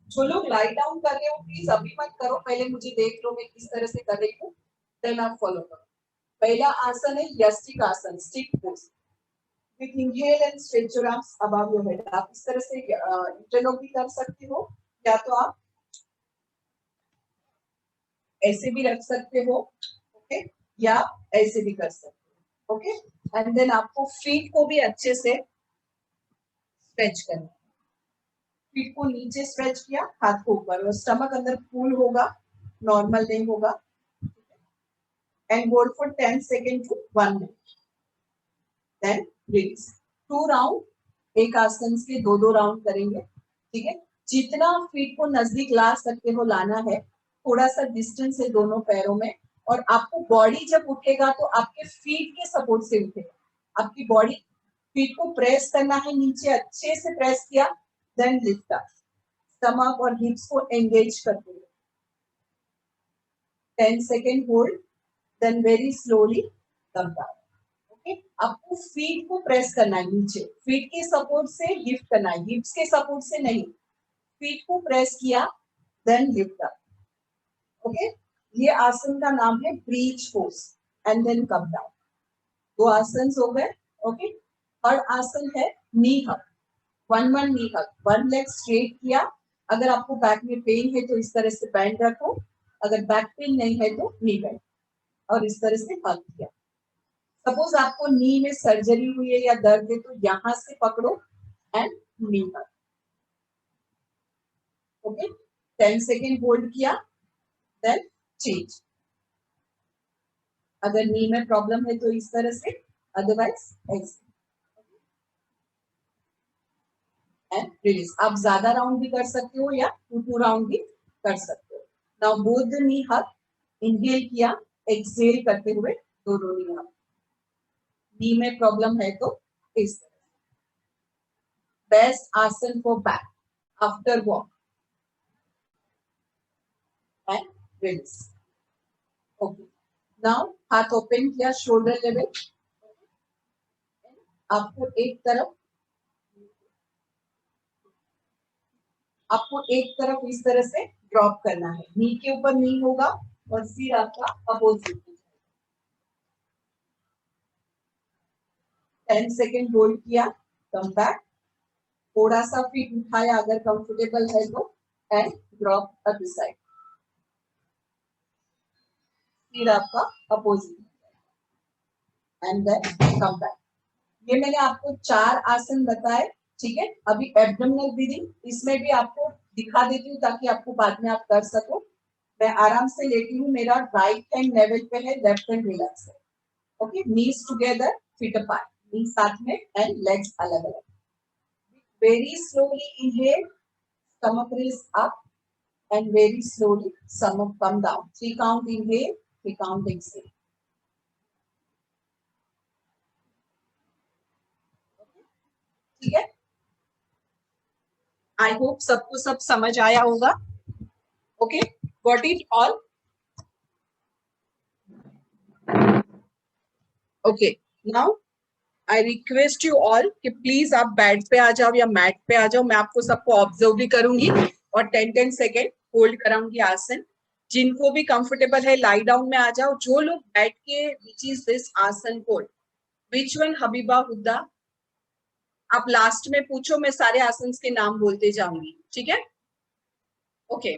जो लोग लाई डाउन कर रहे हो प्लीज अभी मत करो, पहले मुझे देख लो मैं किस तरह से कर रही हूँ, देन आप फॉलो करो। पहला आसन है यष्टिक आसन, stick pose. With inhale and stretch your arms above your head. आप इस तरह से इंटरलॉक भी कर सकते हो, या तो आप ऐसे भी रख सकते हो, ओके, या ऐसे भी कर सकते हो, ओके। एंड देन आपको फीट को भी अच्छे से स्ट्रेच करना, फीट को नीचे स्ट्रेच किया, हाथ को ऊपर, और स्टमक अंदर फुल होगा, नॉर्मल नहीं होगा। And hold for 10 second to 1 minute, then release. 2 round, एक आसन के दो दो राउंड करेंगे, ठीक है। जितना फीट को नजदीक ला सकते हो लाना है, थोड़ा सा डिस्टेंस है दोनों पैरों में, और आपको बॉडी जब उठेगा तो आपके फीट के सपोर्ट से उठेगा। आपकी बॉडी, फीट को प्रेस करना है नीचे, अच्छे से प्रेस किया, देन लिफ्ट अप, स्टमक और हिप्स को एंगेज करते हुए 10 second hold, then very slowly come down, okay. आपको फीट को प्रेस करना है नीचे, फीट के सपोर्ट से लिफ्ट करना है, हिप्स के सपोर्ट से नहीं। फीट को प्रेस किया, देन लिफ्ट अप, ओके। ये आसन का नाम है bridge pose, and then come down. दो आसन हो गए, ओके। और आसन है नी हक, वन वन नी हक, वन लेग स्ट्रेट किया। अगर आपको बैक में पेन है तो इस तरह से बैंड रखो, अगर बैक पेन नहीं है तो नी बैंड, और इस तरह से हक किया। सपोज आपको नी में सर्जरी हुई है या दर्द है तो यहां से पकड़ो एंड नी हक, ओके। 10 सेकेंड होल्ड किया, देन चेंज। अगर नी में प्रॉब्लम है तो इस तरह से, अदरवाइज ऐसे, एंड रिलीज। आप ज्यादा राउंड भी कर सकते हो या 2 राउंड भी कर सकते हो। Now both the knee hug, inhale किया, एक्सहेल करते हुए दोनों नी हग। नी में प्रॉब्लम है तो इस तरह। बेस्ट आसन for back after walk and release. Okay, now हाथ ओपन किया, शोल्डर लेवल। आपको एक तरफ इस तरह से ड्रॉप करना है। नी के ऊपर नी होगा और फिर आपका अपोजिट। 10 सेकेंड होल्ड किया, कम बैक, थोड़ा सा फीट उठाया अगर कंफर्टेबल है तो, एंड ड्रॉप अदर साइड। फिर आपका opposite and then come back. ये मैंने आपको 4 आसन बताए, ठीक है। अभी एब्डोमिनल ब्रीदिंग, इसमें भी आपको दिखा देती हूँ ताकि आपको बाद में आप कर सको। मैं आराम से लेटी हूँ, मेरा राइट हैंड लेवल पे है, लेफ्ट हैंड रिलैक्स है। ओके, नीज टुगेदर, फीट अपार्ट, नी साथ में एंड लेग्स अलग अलग। Very slowly inhale, stomach raise up, and very slowly stomach come down. 3 count inhale, 3 count exhale. ठीक है, आई होप सबको सब समझ आया होगा। Okay, got it all? Okay, now I request you all कि प्लीज आप बेड पे आ जाओ या मैट पे आ जाओ। मैं आपको सबको ऑब्जर्व भी करूंगी और 10-10 सेकेंड होल्ड कराऊंगी आसन। जिनको भी कंफर्टेबल है लाई डाउन में आ जाओ। जो लोग बैठ के विच इज दिस आसन code, which one Habiba Hooda, आप लास्ट में पूछो, मैं सारे आसन के नाम बोलते जाऊंगी, ठीक है? ओके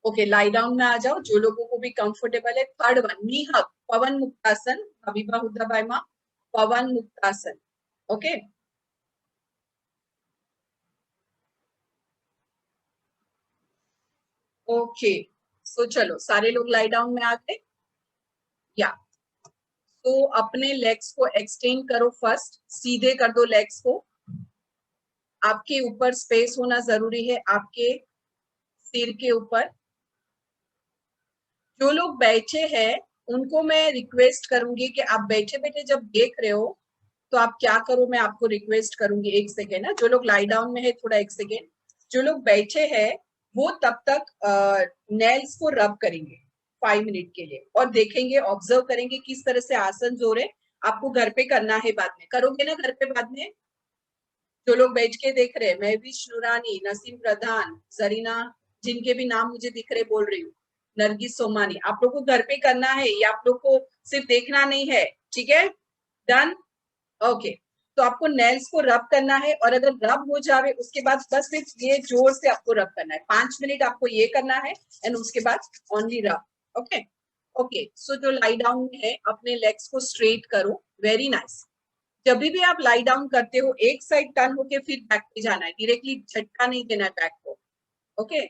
ओके, लाई डाउन में आ जाओ जो लोगों को भी कंफर्टेबल है। थर्ड वन, नी हग, पवन मुक्तासन, हबीबा हुड्डा बायमा, पवन मुक्तासन। ओके, ओके, सो चलो सारे लोग लाई डाउन में आ गए। या तो अपने लेग्स को एक्सटेंड करो, फर्स्ट सीधे कर दो लेग्स को। आपके ऊपर स्पेस होना जरूरी है, आपके सिर के ऊपर। जो लोग बैठे हैं उनको मैं रिक्वेस्ट करूंगी कि आप बैठे बैठे जब देख रहे हो तो आप क्या करो, मैं आपको रिक्वेस्ट करूंगी, 1 सेकेंड ना। जो लोग लाई डाउन में है थोड़ा 1 सेकेंड। जो लोग बैठे हैं वो तब तक नेल्स को रब करेंगे 5 मिनट के लिए और देखेंगे, ऑब्जर्व करेंगे किस तरह से आसन जो रहे आपको घर पे करना है। बाद में करोगे ना घर पे बाद में? जो लोग बैठ के देख रहे हैं, महविश नूरानी, नसीम प्रधान, जरीना, जिनके भी नाम मुझे दिख रहे बोल रही हूँ, नरगिस सोमानी, आप लोग को घर पे करना है, या आप लोग को सिर्फ देखना नहीं है? ठीक है, डन। ओके, तो आपको नेल्स को रब करना है और अगर रब हो जावे उसके बाद बस सिर्फ ये जोर से आपको रब करना है। 5 मिनट आपको ये करना है एंड उसके बाद ओनली रब। ओके ओके, सो जो लाई डाउन में है अपने लेग्स को स्ट्रेट करो। Very nice. जब भी आप लाई डाउन करते हो एक साइड टर्न होके फिर बैक पे जाना है, डायरेक्टली झटका नहीं देना है बैक को। ओके,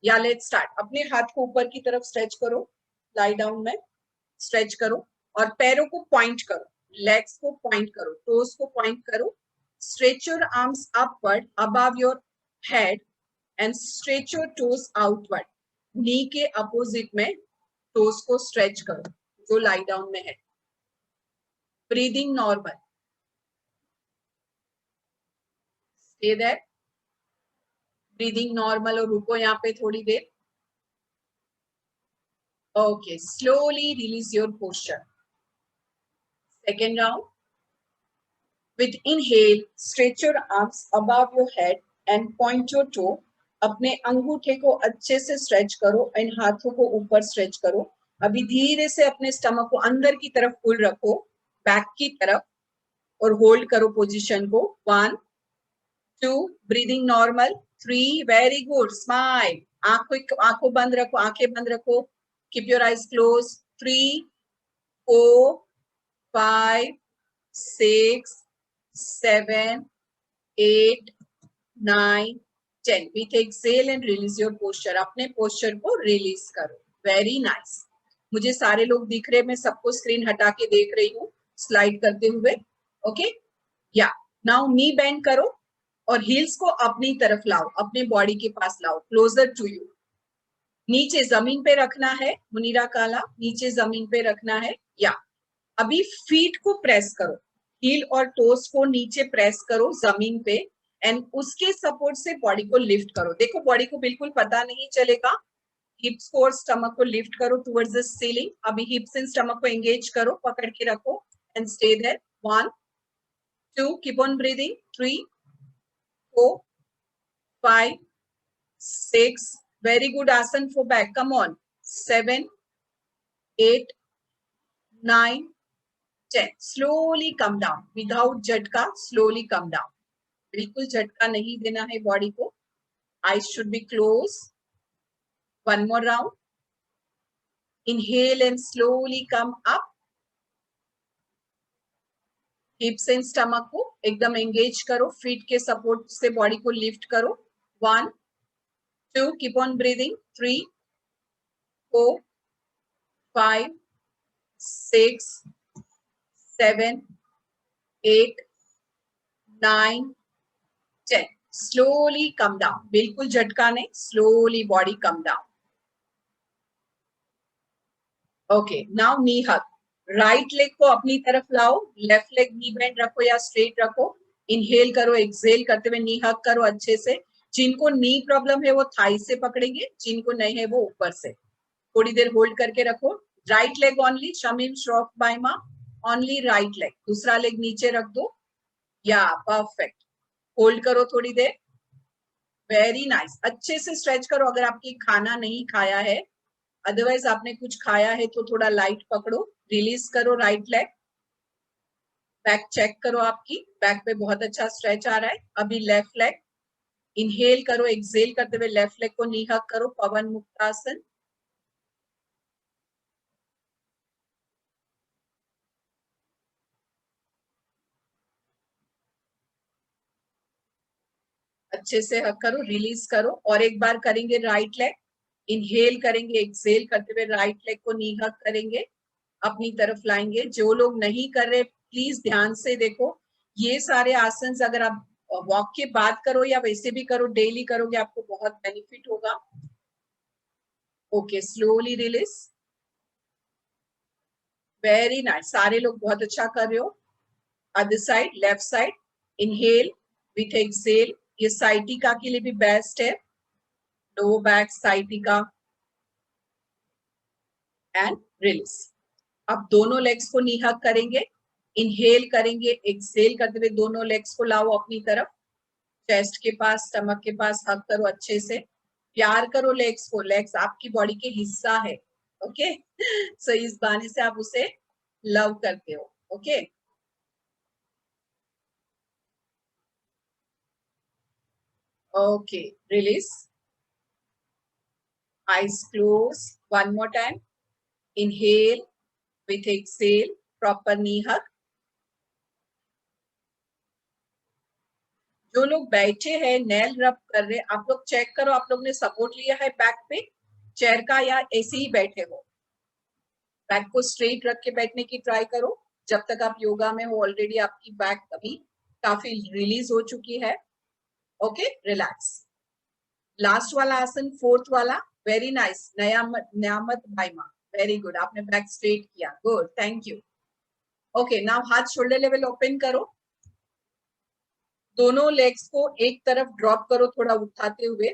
या लेट्स स्टार्ट। अपने हाथ को ऊपर की तरफ स्ट्रेच करो, लाई डाउन में स्ट्रेच करो और पैरों को पॉइंट करो, लेग्स को पॉइंट करो, टोस को पॉइंट करो। Stretch your arms upward above your head and stretch your toes outward. Knee के अपोजिट में टोस को स्ट्रेच करो जो लाई डाउन में है। Breathing normal, stay there, breathing normal और रुको यहाँ पे थोड़ी देर। Okay, slowly release your posture. Second round, with inhale stretch your arms above your head and point your toe। अपने अंगूठे को अच्छे से स्ट्रेच करो एंड हाथों को ऊपर स्ट्रेच करो। अभी धीरे से अपने स्टमक को अंदर की तरफ पुल रखो, बैक की तरफ, और होल्ड करो पोजीशन को। 1 2, breathing normal. 3, very good, smile, आंखों बंद रखो, आंखें बंद रखो, keep your eyes close. 3 4 5 6 7 8 9 10। With exhale and release your posture. अपने पोस्चर को रिलीज करो। Very nice. मुझे सारे लोग दिख रहे, मैं सबको स्क्रीन हटा के देख रही हूँ स्लाइड करते हुए। ओके, या नाउ नी बेंड करो और हील्स को अपनी तरफ लाओ, अपने बॉडी के पास लाओ, क्लोजर टू यू। नीचे जमीन पे रखना है मुनीरा काला, नीचे जमीन पे रखना है। या अभी फीट को प्रेस करो, हील और टोस को नीचे प्रेस करो जमीन पे एंड उसके सपोर्ट से बॉडी को लिफ्ट करो। देखो बॉडी को बिल्कुल पता नहीं चलेगा। हिप्स को और स्टमक को लिफ्ट करो टुवर्ड्स द सीलिंग। अभी हिप्स एंड स्टमक को एंगेज करो, पकड़ के रखो and stay there. 1 2 keep on breathing. 3 4 5 6 very good asan for back, come on। 7 8 9 10 slowly come down without झटका, slowly come down। बिल्कुल झटका नहीं देना है बॉडी को। eyes should be closed। one more round। inhale and slowly come up। हिप्स and stomach को एकदम engage करो, फीट के सपोर्ट से बॉडी को लिफ्ट करो। 1 2 keep on breathing. 3 4 5 6 7 8 9 10 slowly come down। बिल्कुल झटका नहीं, slowly body come down। Okay now knee hug. Right leg को अपनी तरफ लाओ, लेफ्ट लेग नी बेंड रखो या स्ट्रेट रखो। इनहेल करो, एक्सहेल करते हुए नी हग करो अच्छे से। जिनको नी प्रॉब्लम है वो थाई से पकड़ेंगे, जिनको नहीं है वो ऊपर से। थोड़ी देर होल्ड करके रखो। Right leg only, Shamim Shroff बाइमा, ओनली राइट लेग। दूसरा लेग नीचे रख दो। या परफेक्ट। होल्ड करो थोड़ी देर। Very nice. अच्छे से स्ट्रेच करो। अगर आपकी खाना नहीं खाया है, अदरवाइज आपने कुछ खाया है तो थोड़ा लाइट पकड़ो। रिलीज करो राइट लेग। बैक चेक करो, आपकी बैक पे बहुत अच्छा स्ट्रेच आ रहा है। अभी लेफ्ट लेग। इनहेल करो, एक्सहेल करते हुए लेफ्ट लेग को नी हग करो, पवन मुक्तासन। अच्छे से हग करो, रिलीज करो। और एक बार करेंगे राइट लेग। इनहेल करेंगे, एक्सहेल करते हुए राइट लेग को नी हग करेंगे, अपनी तरफ लाएंगे। जो लोग नहीं कर रहे प्लीज ध्यान से देखो। ये सारे आसन अगर आप वॉक के बाद करो या वैसे भी करो, डेली करोगे, आपको बहुत बेनिफिट होगा। Okay slowly release. Very nice, सारे लोग बहुत अच्छा कर रहे हो। Other side, left side. Inhale with exhale. ये साइटिका के लिए भी बेस्ट है। Low back sciatica and release. अब दोनों लेग्स को नी हग करेंगे। इनहेल करेंगे, एक्सहेल करते हुए दोनों लेग्स को लाओ अपनी तरफ, चेस्ट के पास, स्टमक के पास। हग करो अच्छे से, प्यार करो लेग्स को। लेग्स आपकी बॉडी के हिस्सा है। ओके सो इस बहाने से आप उसे लव करते हो। Okay okay release. eyes close। one more time। inhale with exhale, proper knee hug। जो लोग बैठे हैं नेल रब कर रहे, आप लोग चेक करो, आप लोग ने सपोर्ट लिया है बैक पे चेयर का या ऐसे ही बैठे हो। बैक को स्ट्रेट रख के बैठने की ट्राई करो। जब तक आप योगा में हो ऑलरेडी आपकी बैक अभी काफी रिलीज हो चुकी है। Okay relax. लास्ट वाला आसन, फोर्थ वाला। वेरी नाइस न्यामत भाईमा, वेरी गुड। आपने बैक स्ट्रेट किया, good, thank you. Okay now हाथ शोल्डर लेवल ओपन करो। दोनों लेग्स को एक तरफ ड्रॉप करो, थोड़ा उठाते हुए।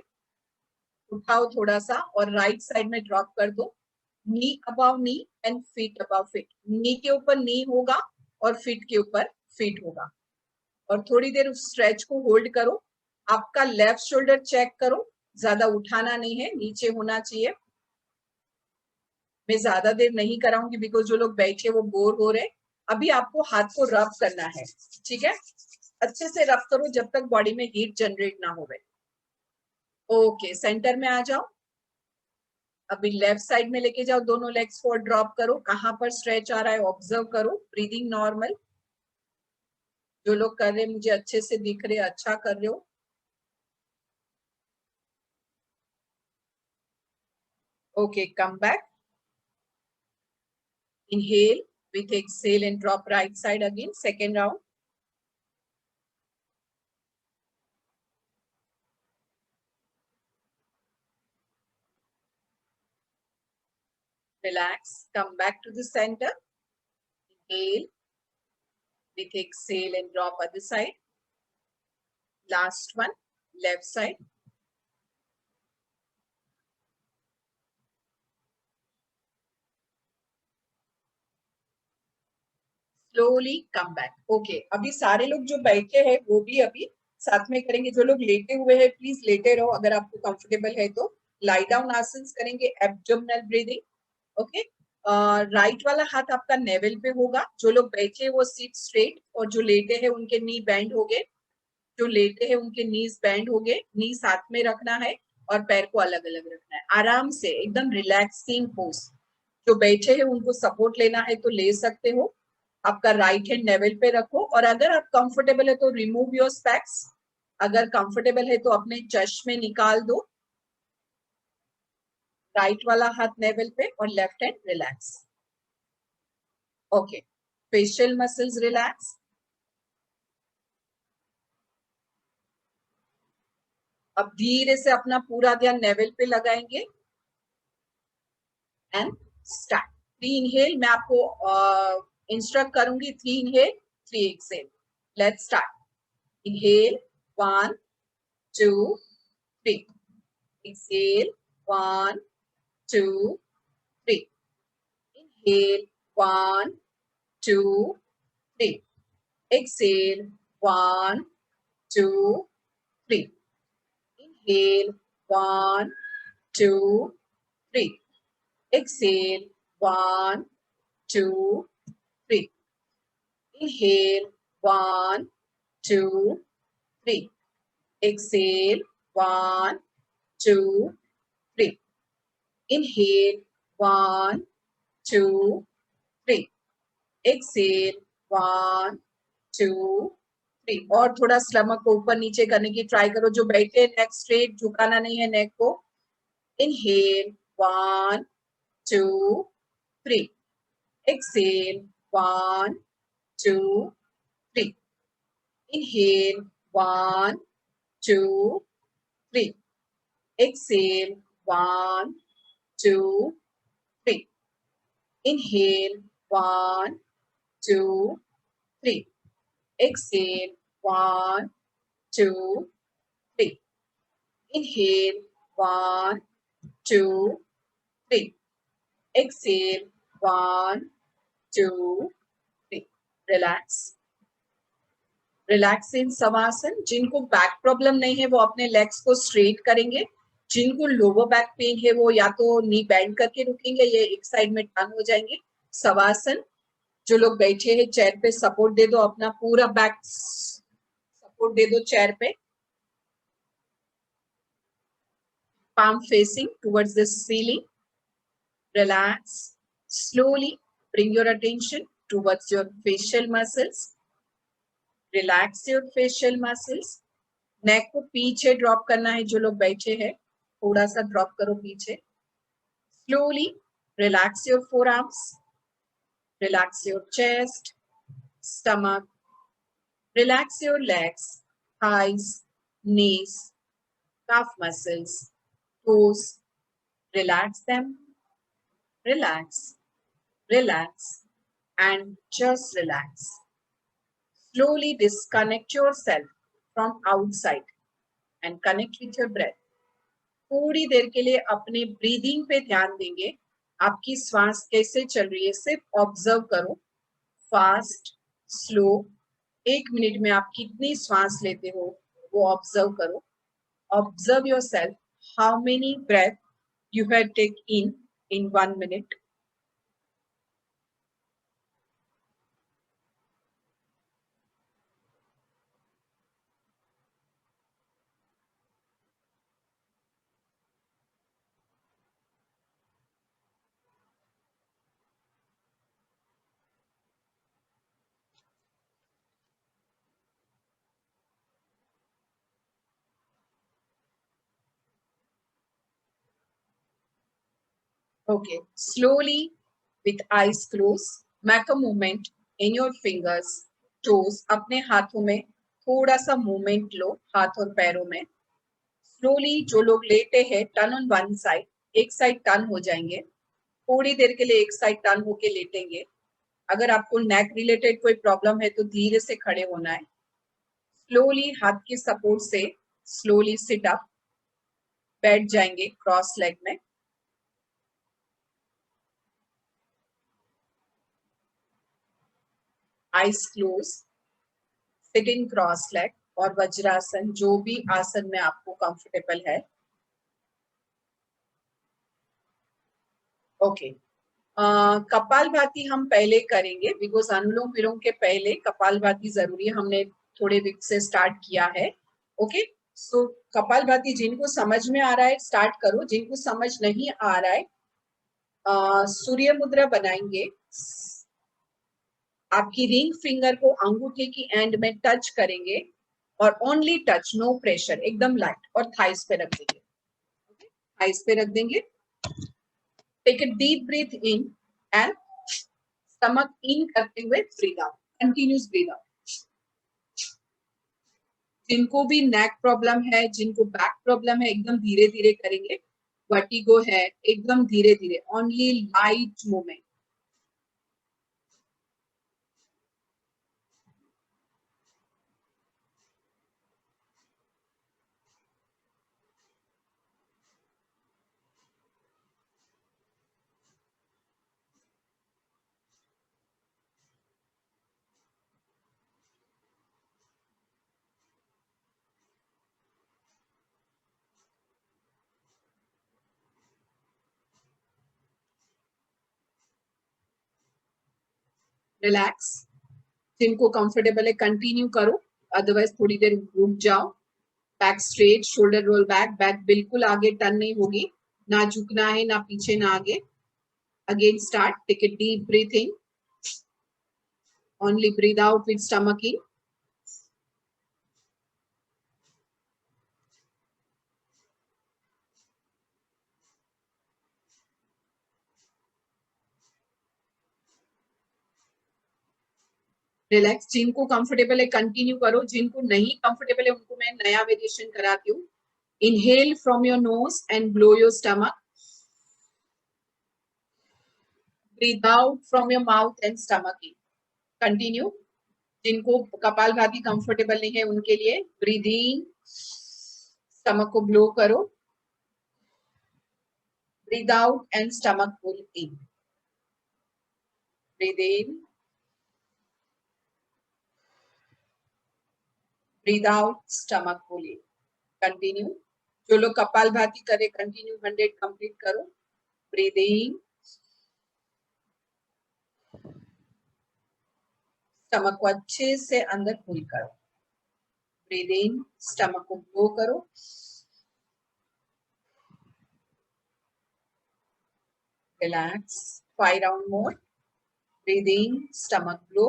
उठाओ थोड़ा सा और राइट साइड में ड्रॉप कर दो। Knee above knee and feet above feet. Knee के ऊपर नी होगा और फीट के ऊपर फीट होगा। और थोड़ी देर उस स्ट्रेच को होल्ड करो। आपका लेफ्ट शोल्डर चेक करो, ज्यादा उठाना नहीं है, नीचे होना चाहिए। मैं ज्यादा देर नहीं कराऊंगी बिकॉज जो लोग बैठे वो बोर हो रहे। अभी आपको हाथ को रब करना है, ठीक है। अच्छे से रब करो जब तक बॉडी में हीट जनरेट ना हो। ओके सेंटर में आ जाओ। अभी लेफ्ट साइड में लेके जाओ, दोनों लेग्स को ड्रॉप करो। कहां पर स्ट्रेच आ रहा है ऑब्जर्व करो। Breathing normal. जो लोग कर रहे हैं मुझे अच्छे से दिख रहे, अच्छा कर रहे हो। Okay come back. Inhale with exhale and drop right side again, second round. relax, come back to the center, inhale, with exhale and drop other side, last one, left side, slowly come back. Okay, अभी सारे लोग जो बैठे हैं वो भी अभी साथ में करेंगे. जो लोग लेटे हुए हैं प्लीज लेटे रहो, अगर आपको कंफर्टेबल है तो. लाई डाउन आसन करेंगे, एब्डोमिनल ब्रीदिंग. ओके, राइट वाला हाथ आपका नेवल पे होगा. जो लोग बैठे वो सीट स्ट्रेट, और जो लेटे हैं उनके नी बैंड हो गए. जो लेटे हैं उनके नीज बैंड हो गए. नी साथ में रखना है और पैर को अलग अलग रखना है. आराम से एकदम रिलैक्सिंग पोज. जो बैठे हैं उनको सपोर्ट लेना है तो ले सकते हो. आपका राइट हैंड नेवल पे रखो, और अगर आप कंफर्टेबल है तो रिमूव योर स्पेक्स. अगर कंफर्टेबल है तो अपने चश्मे निकाल दो. राइट वाला हाथ नेवल पे और left hand relax. Okay, facial muscles relax. अब धीरे से अपना पूरा ध्यान नेवल पे लगाएंगे एंड स्टार्ट. 3 इनहेल मैं आपको इंस्ट्रक्ट करूंगी. 3 inhale, 3 exhale. Let's start. Inhale 1 2 3. Exhale 1 2 3. Inhale 1 2 3. Exhale 1 2 3. Inhale 1 2 3. Exhale 1 2 3. Inhale 1 2 3. Exhale 1 2 3. Inhale 1 2 3. Exhale 1 2 3. और थोड़ा स्टमक को ऊपर नीचे करने की ट्राई करो. जो बैठे नेक स्ट्रेट, झुकाना नहीं है नेक को. Inhale 1 2 3. Exhale 1 2 3. Inhale 1 2 3. Exhale 1 2 3. Inhale 1 2 3. Exhale 1 2 3. Inhale 1 2 3. Exhale 1 2 3. Relax. Relax in shavasana. जिनको बैक प्रॉब्लम नहीं है वो अपने लेग्स को स्ट्रेट करेंगे. जिनको लोअर बैक पेन है वो या तो नी बैंड करके रुकेंगे या एक साइड में टर्न हो जाएंगे. शवासन. जो लोग बैठे हैं चेयर पे सपोर्ट दे दो, अपना पूरा बैक सपोर्ट दे दो चेयर पे. palm facing towards the ceiling. Relax. Slowly bring your attention towards your facial muscles. Relax your facial muscles. नेक को पीछे ड्रॉप करना है. जो लोग बैठे हैं थोड़ा सा ड्रॉप करो पीछे. Slowly relax your forearms. Relax your chest, stomach. Relax your legs, thighs, knees, calf muscles, toes. Relax them. Relax, relax, and just relax. Slowly disconnect yourself from outside and connect with your breath. थोड़ी देर के लिए अपने breathing पे ध्यान देंगे. आपकी श्वास कैसे चल रही है सिर्फ ऑब्जर्व करो. Fast, slow. 1 मिनट में आप कितनी श्वास लेते हो वो ऑब्जर्व करो. Observe yourself how many breath you had take in 1 minute. Okay, slowly with eyes closed, make a movement in your fingers, toes. अपने हाथों में थोड़ा सा मूवमेंट लो, हाथ और पैरों में. स्लोली जो लोग लेटे हैं टर्न ऑन वन साइड. एक साइड टर्न हो जाएंगे. थोड़ी देर के लिए एक साइड टर्न होके लेटेंगे। अगर आपको नेक रिलेटेड कोई प्रॉब्लम है तो धीरे से खड़े होना है। स्लोली हाथ के सपोर्ट से स्लोली सिट अप, बैठ जाएंगे क्रॉस लेग में। Eyes close, sitting cross leg और वज्रासन, जो भी आसन में आपको कंफर्टेबल है। ओके, कपालभाति हम पहले करेंगे बिकॉज अनुलोम विलोम के पहले कपालभाति जरूरी है। हमने थोड़े वीक से स्टार्ट किया है। ओके, सो कपालभाति जिनको समझ में आ रहा है स्टार्ट करो, जिनको समझ नहीं आ रहा है सूर्य मुद्रा बनाएंगे। आपकी रिंग फिंगर को अंगूठे की एंड में टच करेंगे और ओनली टच, नो प्रेशर, एकदम लाइट, और थाइस पे रख देंगे। थाइस पे रख देंगे। Take a deep breath in and stomach in करते हुए breathe out, continuous breathe out. जिनको भी नेक प्रॉब्लम है, जिनको बैक प्रॉब्लम है, एकदम धीरे धीरे करेंगे। वर्टिगो है, एकदम धीरे धीरे, ओनली लाइट मूवमेंट। रिलैक्स, जिनको कंफर्टेबल है कंटिन्यू करो, अदरवाइज थोड़ी देर रुक जाओ। Back straight, shoulder roll back, back बिल्कुल आगे टर्न नहीं होगी, ना झुकना है ना पीछे ना आगे। Again start, take a deep breath in, only breathe out with stomach in. Relax, जिनको कंफर्टेबल है कंटिन्यू करो, जिनको नहीं कंफर्टेबल है उनको मैं नया वेरिएशन कराती हूँ। Inhale from your nose and blow your stomach, breathe out from your mouth and stomach in. Continue. जिनको कपालभाति कंफर्टेबल नहीं है उनके लिए ब्रीथ इन, स्टमक को ब्लो करो, breathe out and stomach pull in. Breathe in, breathe out, stomach pull in. Continue. जो लोग कपालभाति करे कंटिन्यू 100 कंप्लीट करो। ब्रीथ इन, स्टमक को अच्छे से अंदर पुल करो। ब्रीथ इन, स्टमक को ब्लो करो। Relax, 5 round more. Breathe in, stomach blow,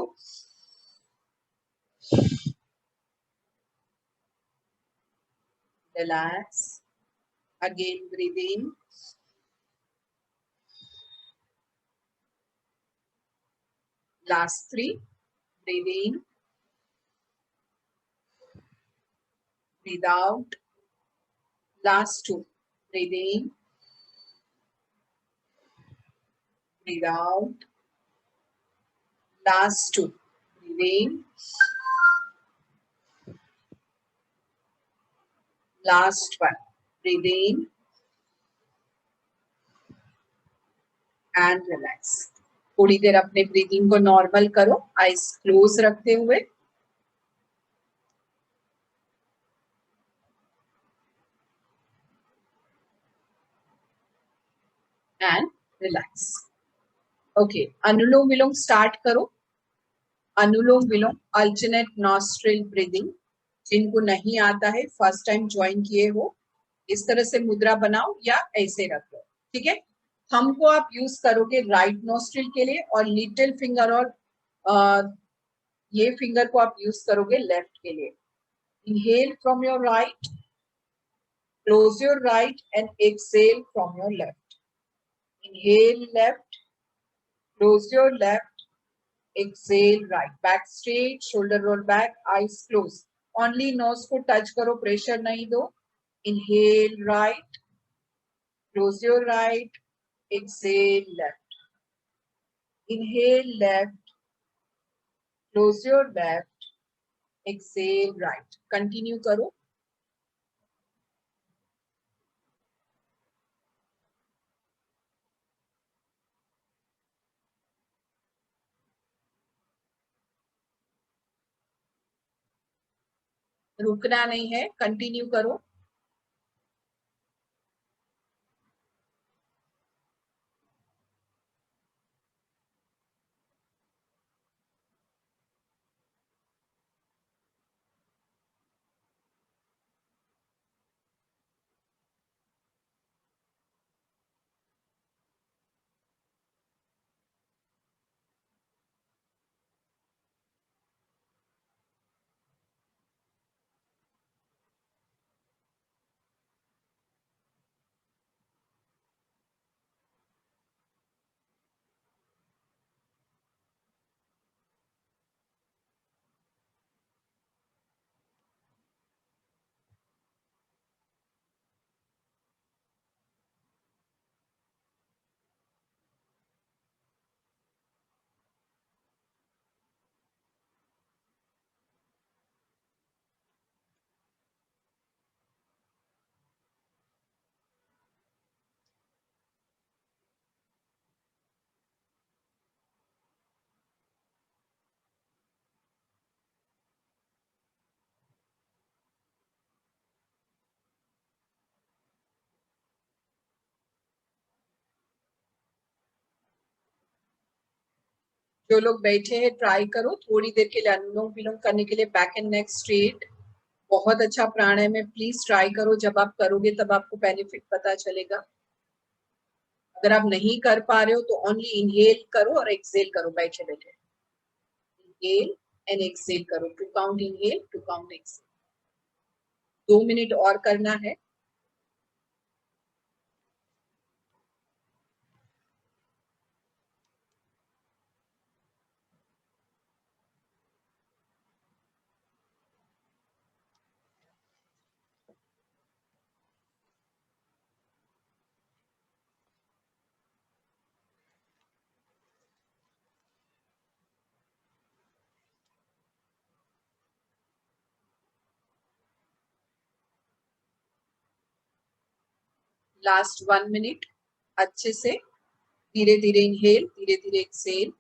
relax, again breathe in, last 3, breathe in, breathe out, last 2, breathe in, breathe out, last 2, breathe in, last 1, breathe in and relax. थोड़ी देर अपने breathing को normal करो, eyes close रखते हुए। And relax. Okay, anulom vilom start करो। अनुलोम विलोम alternate nostril breathing, जिनको नहीं आता है फर्स्ट टाइम ज्वाइन किए हो, इस तरह से मुद्रा बनाओ या ऐसे रख लो। ठीक है, थंब को आप यूज करोगे राइट नोस्ट्रिल के लिए और लिटिल फिंगर और ये फिंगर को आप यूज करोगे लेफ्ट के लिए। Inhale from your right, close your right and exhale from your left. Inhale left, close your left, exhale right, back straight, shoulder roll back, eyes closed, only nose को touch करो, pressure नहीं दो। Inhale right, close your right, exhale left, inhale left, close your left, exhale right. Continue करो. रुकना नहीं है, continue करो. जो लोग बैठे हैं ट्राई करो थोड़ी देर के लिए अनुलोम विलोम करने के लिए. बैक एंड नेक स्ट्रेट, बहुत अच्छा प्राणायाम है. प्लीज ट्राई करो. जब आप करोगे तब आपको बेनिफिट पता चलेगा. अगर आप नहीं कर पा रहे हो तो ओनली इनहेल करो और एक्सहेल करो बैठे बैठे. इनहेल एंड एक्सहेल करो. 2 count inhale, 2 count exhale. 2 minute और करना है. लास्ट 1 मिनट अच्छे से. धीरे धीरे इनहेल, धीरे धीरे exhale.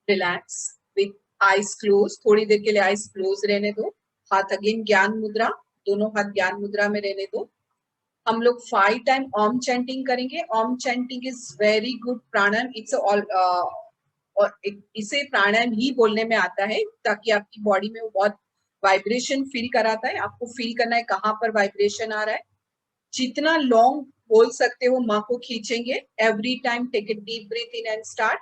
Relax with eyes close. थोड़ी देर के लिए आईज क्लोज रहने दो. हाथ अगेन ज्ञान मुद्रा, दोनों हाथ ज्ञान मुद्रा में रहने दो. हम लोग 5 टाइम ओम चैंटिंग करेंगे. Om chanting is very good pranayama. It's all और इसे प्राणायाम ही बोलने में आता है ताकि आपकी बॉडी में वो बहुत वाइब्रेशन फील कराता है. आपको फील करना है कहाँ पर वाइब्रेशन आ रहा है. जितना लॉन्ग बोल सकते हो माँ को खींचेंगे. Every time take a deep breath in and start.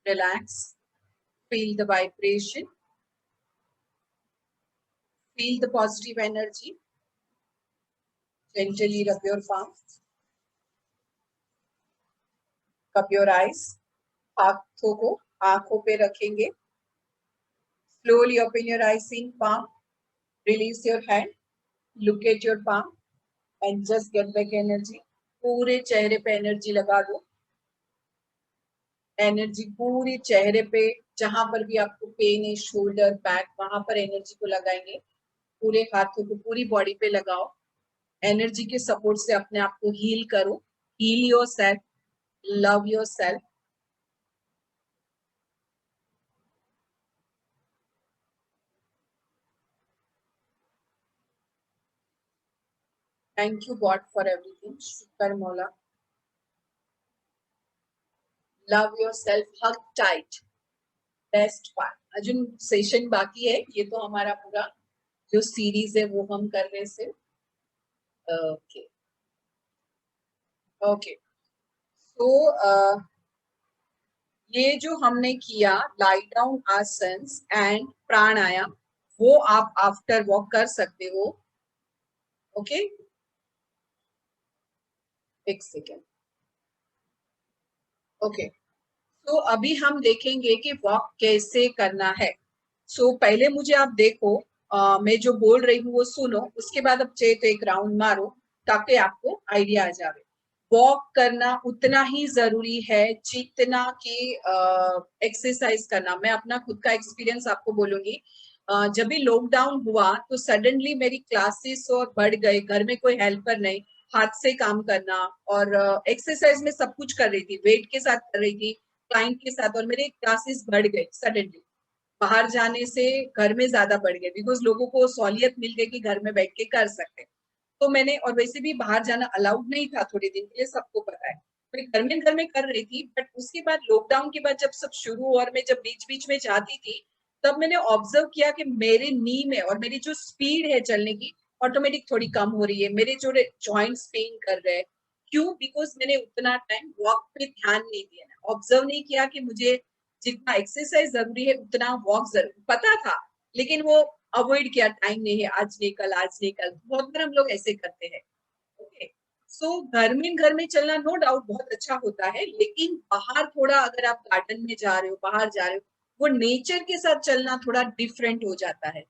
Relax. Feel the vibration. Feel the positive energy. Gently rub your palm. Cup your eyes. हाथों को आंखों पे रखेंगे. Slowly open your eyes in palm. Release your hand. Look at your palm and just get back energy. पूरे चेहरे पे energy लगा दो. एनर्जी पूरे चेहरे पे, जहां पर भी आपको पेन है, शोल्डर, बैक, वहां पर एनर्जी को लगाएंगे. पूरे हाथों को पूरी बॉडी पे लगाओ. एनर्जी के सपोर्ट से अपने आप को हील करो. Heal yourself. Love yourself. Thank you God for everything. शुक्र मौला. Love yourself. Hug tight. Best part. अजून सेशन बाकी है. ये तो हमारा पूरा जो सीरीज है वो हम कर रहे से. Okay okay. तो ये जो हमने किया लाई डाउन आसन्स एंड प्राणायाम, वो आप आफ्टर वॉक कर सकते हो. ओके, एक सेकेंड. ओके, तो अभी हम देखेंगे कि वॉक कैसे करना है. सो पहले मुझे आप देखो, मैं जो बोल रही हूँ वो सुनो. उसके बाद अब चाहे तो एक राउंड मारो ताकि आपको आइडिया आ जाए. वॉक करना उतना ही जरूरी है जितना कि एक्सरसाइज करना. मैं अपना खुद का एक्सपीरियंस आपको बोलूंगी. जब भी लॉकडाउन हुआ तो सडनली मेरी क्लासेस और बढ़ गए. घर में कोई हेल्पर नहीं, हाथ से काम करना, और एक्सरसाइज में सब कुछ कर रही थी, वेट के साथ कर रही थी, क्लाइंट के साथ, और मेरे क्लासेस बढ़ गए सडनली. बाहर जाने से घर में ज्यादा बढ़ गए बिकॉज लोगों को सहूलियत मिल गई कि घर में बैठ के कर सकते. तो मैंने, और वैसे भी बाहर जाना अलाउड नहीं था थोड़े दिन के लिए, सबको पता है. मैं घर में कर रही थी. बट उसके बाद लॉकडाउन के बाद जब सब शुरू हुआ और मैं जब बीच बीच में जाती थी, तब मैंने ऑब्जर्व किया कि मेरे नी में और मेरी जो स्पीड है चलने की ऑटोमेटिक थोड़ी कम हो रही है. मेरे जो जॉइंट्स पेन कर रहे हैं. क्यों? बिकॉज मैंने उतना टाइम वॉक पे ध्यान नहीं दिया, ऑब्जर्व नहीं किया कि मुझे जितना एक्सरसाइज जरूरी है उतना वॉक जरूरी. पता था लेकिन वो अवॉइड किया. टाइम नहीं है, आज नहीं कल, आज नहीं कल. बहुत बार हम लोग ऐसे करते हैं. ओके, सो घर में चलना नो डाउट बहुत अच्छा होता है, लेकिन बाहर थोड़ा, अगर आप गार्डन में जा रहे हो, बाहर जा रहे हो, वो नेचर के साथ चलना थोड़ा डिफरेंट हो जाता है.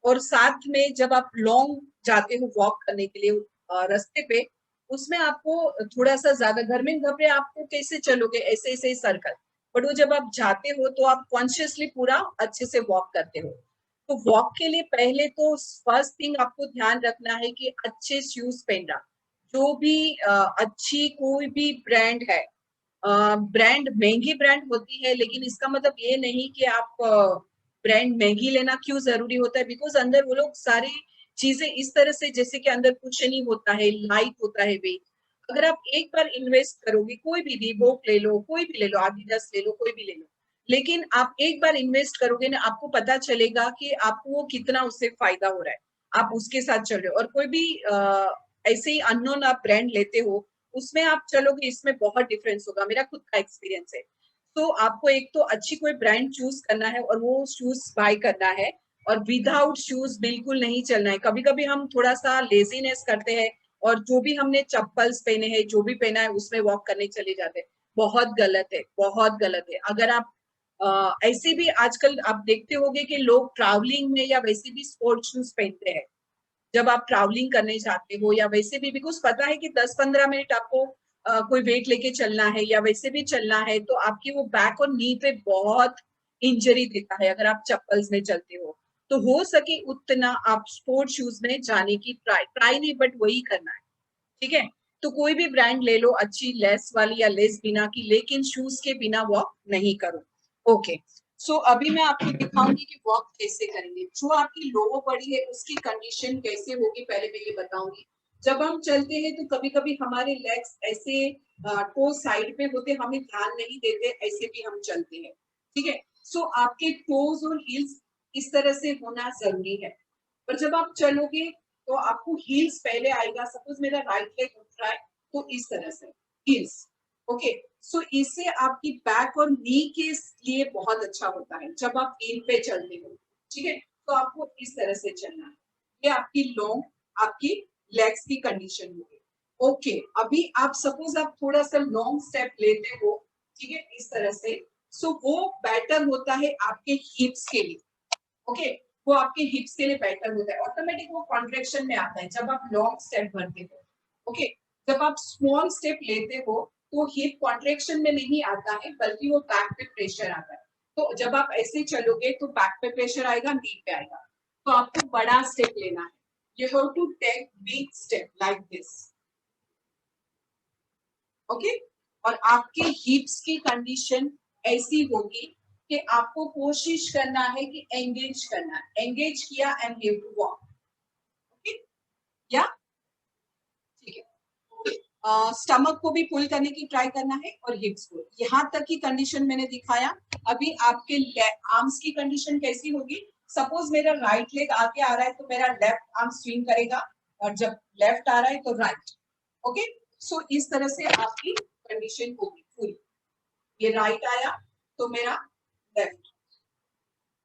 और साथ में जब आप लॉन्ग जाते हो वॉक करने के लिए रास्ते पे, उसमें आपको थोड़ा सा ज्यादा, घर पे आपको कैसे चलोगे, ऐसे ऐसे ही सर्कल. बट वो जब आप जाते हो तो आप कॉन्शियसली पूरा अच्छे से वॉक करते हो. तो वॉक के लिए पहले तो फर्स्ट थिंग आपको ध्यान रखना है कि अच्छे शूज पहनना. जो भी अच्छी कोई भी ब्रांड है, ब्रांड महंगी ब्रांड होती है, लेकिन इसका मतलब ये नहीं कि आप ब्रांड महंगी लेना क्यों जरूरी होता है. बिकॉज अंदर वो लोग सारी चीजें इस तरह से, जैसे कि अंदर कुछ नहीं होता है, लाइट होता है वे. अगर आप एक बार इन्वेस्ट करोगे, कोई भी रीबॉक ले लो, कोई भी ले लो, आदिडास ले लो, कोई भी ले लो, लेकिन आप एक बार इन्वेस्ट करोगे ना, आपको पता चलेगा कि आपको वो कितना उससे फायदा हो रहा है. आप उसके साथ चल रहे हो. और कोई भी ऐसे ही अननोन आप ब्रांड लेते हो, उसमें आप चलोगे, इसमें बहुत डिफरेंस होगा. मेरा खुद का एक्सपीरियंस है. तो आपको एक तो अच्छी कोई ब्रांड चूज करना है और वो शूज बाय करना है. और विदाउट शूज बिल्कुल नहीं चलना है. कभी कभी हम थोड़ा सा लेजीनेस करते हैं और जो भी हमने चप्पल्स पहने हैं, जो भी पहना है, उसमें वॉक करने चले जाते हैं. बहुत गलत है, बहुत गलत है. अगर आप ऐसे भी आजकल आप देखते होंगे कि लोग ट्रैवलिंग में या वैसे भी स्पोर्ट्स शूज पहनते हैं जब आप ट्रैवलिंग करने जाते हो, या वैसे भी, बिकॉज पता है कि 10-15 मिनट आपको कोई वेट लेके चलना है या वैसे भी चलना है, तो आपकी वो बैक और नी पे बहुत इंजरी देता है अगर आप चप्पल्स में चलते हो. तो हो सके उतना आप स्पोर्ट शूज में जाने की ट्राई नहीं, बट वही करना है. ठीक है, तो कोई भी ब्रांड ले लो, अच्छी लेस वाली या लेस बिना की, लेकिन शूज के बिना वॉक नहीं करो. ओके, सो अभी मैं आपको दिखाऊंगी कि वॉक कैसे करेंगे. जो आपकी लोअर बॉडी है उसकी कंडीशन कैसे होगी पहले मैं ये बताऊंगी. जब हम चलते हैं तो कभी कभी हमारे लेग्स ऐसे टो साइड पे होते, हमें ध्यान नहीं देते, ऐसे भी हम चलते हैं. ठीक है, सो आपके टोज और हील्स इस तरह से होना जरूरी है. पर जब आप चलोगे तो आपको हील्स पहले आएगा. सपोज मेरा राइट लेग उठ रहा है तो इस तरह से हील्स. ओके, सो इससे आपकी बैक और नी के लिए बहुत अच्छा होता है जब आप हील पे चलते हो। ठीक है, तो आपको इस तरह से चलना है। ये आपकी लॉन्ग, आपकी लेग्स की कंडीशन होगी। ओके, अभी आप सपोज आप थोड़ा सा लॉन्ग स्टेप लेते हो, ठीक है, इस तरह से, सो वो बेटर होता है आपके हिप्स के लिए। ओके, वो आपके हिप्स के लिए बेटर होता है, ऑटोमेटिक वो कॉन्ट्रेक्शन में आता है जब आप लॉन्ग स्टेप भरते हो। ओके, जब आप स्मॉल स्टेप लेते हो तो हिप कॉन्ट्रेक्शन में नहीं आता है, बल्कि वो बैक पे प्रेशर आता है। तो जब आप ऐसे चलोगे तो बैक पे प्रेशर आएगा, नी पे आएगा। तो आपको बड़ा स्टेप लेना है। You have to take big step like this. Okay, और आपके हिप्स की कंडीशन ऐसी होगी कि आपको कोशिश करना है कि एंगेज करना है। एंगेज किया and have to walk. Okay, या ठीक है। स्टमक को भी पुल करने की ट्राई करना है और हिप्स को। यहाँ तक की कंडीशन मैंने दिखाया। अभी आपके आर्म्स की कंडीशन कैसी होगी? सपोज मेरा राइट लेग आगे आ रहा है तो मेरा लेफ्ट आर्म स्विंग करेगा, और जब लेफ्ट आ रहा है तो राइट। ओके, सो इस तरह से आपकी कंडीशन होगी पूरी। ये राइट आया तो मेरा लेफ्ट।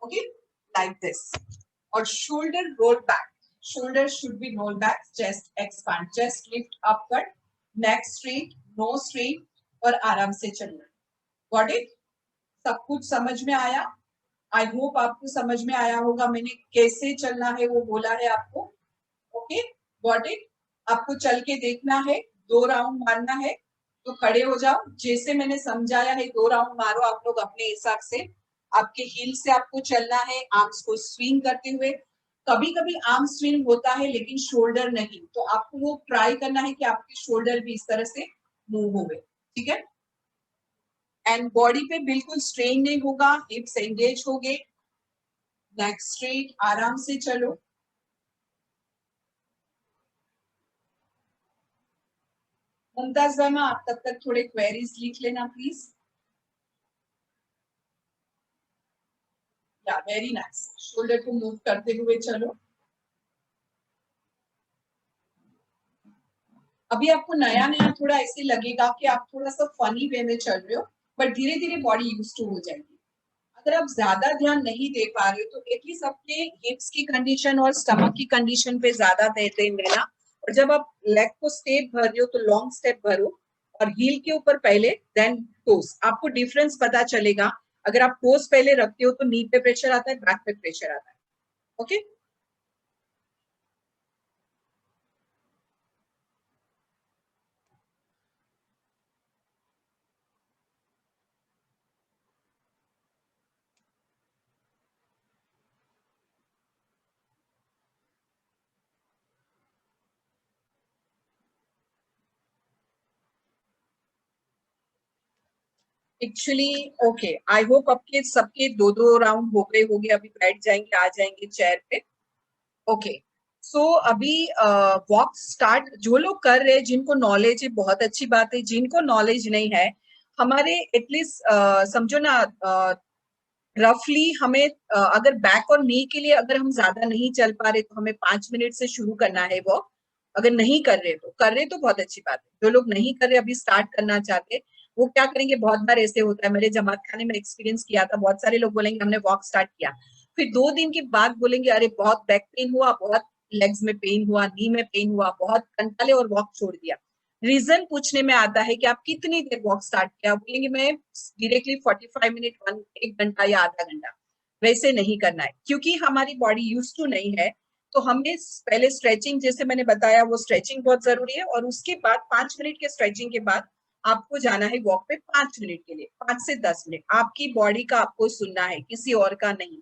Okay, like this. और shoulder roll back, shoulder should be rolled back, chest expand, chest lift upward, neck straight, nose straight, और आराम से चलना। Got it? सब कुछ समझ में आया? आई होप आपको समझ में आया होगा। मैंने कैसे चलना है वो बोला है आपको। Okay, got it? आपको चल के देखना है, 2 राउंड मारना है। तो खड़े हो जाओ, जैसे मैंने समझाया है 2 राउंड मारो आप लोग अपने हिसाब से। आपके हील से आपको चलना है, आर्म्स को स्विंग करते हुए। कभी कभी आर्म स्विंग होता है लेकिन शोल्डर नहीं, तो आपको वो ट्राई करना है कि आपके शोल्डर भी इस तरह से मूव हो गए। ठीक है, एंड बॉडी पे बिल्कुल स्ट्रेन नहीं होगा, हिप्स एंगेज हो गए, नेक स्ट्रेट, आराम से चलो। मुमताज मैम, आप तब तक थोड़े क्वेरीज लिख लेना प्लीज। या वेरी नाइस, शोल्डर को मूव करते हुए चलो। अभी आपको नया नया थोड़ा ऐसे लगेगा कि आप थोड़ा सा फनी वे में चल रहे हो, बट धीरे धीरे बॉडी यूज टू हो जाएगी। अगर आप ज्यादा ध्यान नहीं दे पा रहे हो तो एटलीस्ट अपने हिप्स की कंडीशन और स्टमक की कंडीशन पे ज्यादा ध्यान देना। और जब आप लेग को स्टेप भर रहे हो तो लॉन्ग स्टेप भरो, और हील के ऊपर पहले, देन टोस। आपको डिफरेंस पता चलेगा। अगर आप टोस पहले रखते हो तो नी पे प्रेशर आता है, बैक पे प्रेशर आता है। Okay, actually okay, I hope आपके सबके 2-2 राउंड हो गए होंगे। अभी बैठ जाएंगे, आ जाएंगे चेयर पे। ओके, सो अभी वॉक स्टार्ट जो लोग कर रहे हैं, जिनको नॉलेज है बहुत अच्छी बात है। जिनको नॉलेज नहीं है, हमारे एटलीस्ट समझो ना, रफली हमें अगर बैक और नी के लिए अगर हम ज्यादा नहीं चल पा रहे तो हमें 5 मिनट से शुरू करना है वॉक। अगर नहीं कर रहे तो बहुत अच्छी बात है। जो लोग नहीं कर रहे, अभी स्टार्ट करना चाहते, वो क्या करेंगे? बहुत बार ऐसे होता है, मेरे जमात खाने में एक्सपीरियंस किया था। बहुत सारे लोग बोलेंगे हमने वॉक स्टार्ट किया, फिर 2 दिन के बाद बोलेंगे अरे बहुत बैक पेन हुआ, बहुत लेग्स में पेन हुआ, नी में पेन हुआ, बहुत कंटाले और वॉक छोड़ दिया। रीजन पूछने में आता है कि आप कितनी देर वॉक स्टार्ट किया, बोलेंगे मैं डायरेक्टली 45 मिनट, 1 घंटा या आधा घंटा। वैसे नहीं करना है, क्योंकि हमारी बॉडी यूज टू नहीं है। तो हमें पहले स्ट्रेचिंग, जैसे मैंने बताया, वो स्ट्रेचिंग बहुत जरूरी है। और उसके बाद 5 मिनट के स्ट्रेचिंग के बाद आपको जाना है वॉक पे 5 मिनट के लिए, 5 से 10 मिनट। आपकी बॉडी का आपको सुनना है, किसी और का नहीं।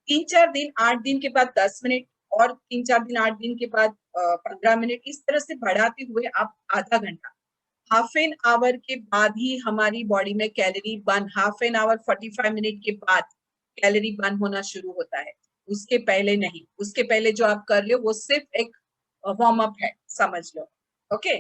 3-4 दिन, 8 दिन के बाद 10 मिनट, और 3-4 दिन, 8 दिन के बाद 15 मिनट, इस तरह से बढ़ाते हुए आप आधा घंटा, हाफ एन आवर के बाद ही हमारी बॉडी में calorie burn, half an hour 45 minute के बाद कैलोरी बर्न होना शुरू होता है। उसके पहले नहीं। उसके पहले जो आप कर रहे हो वो सिर्फ एक वार्म अप है, समझ लो। ओके,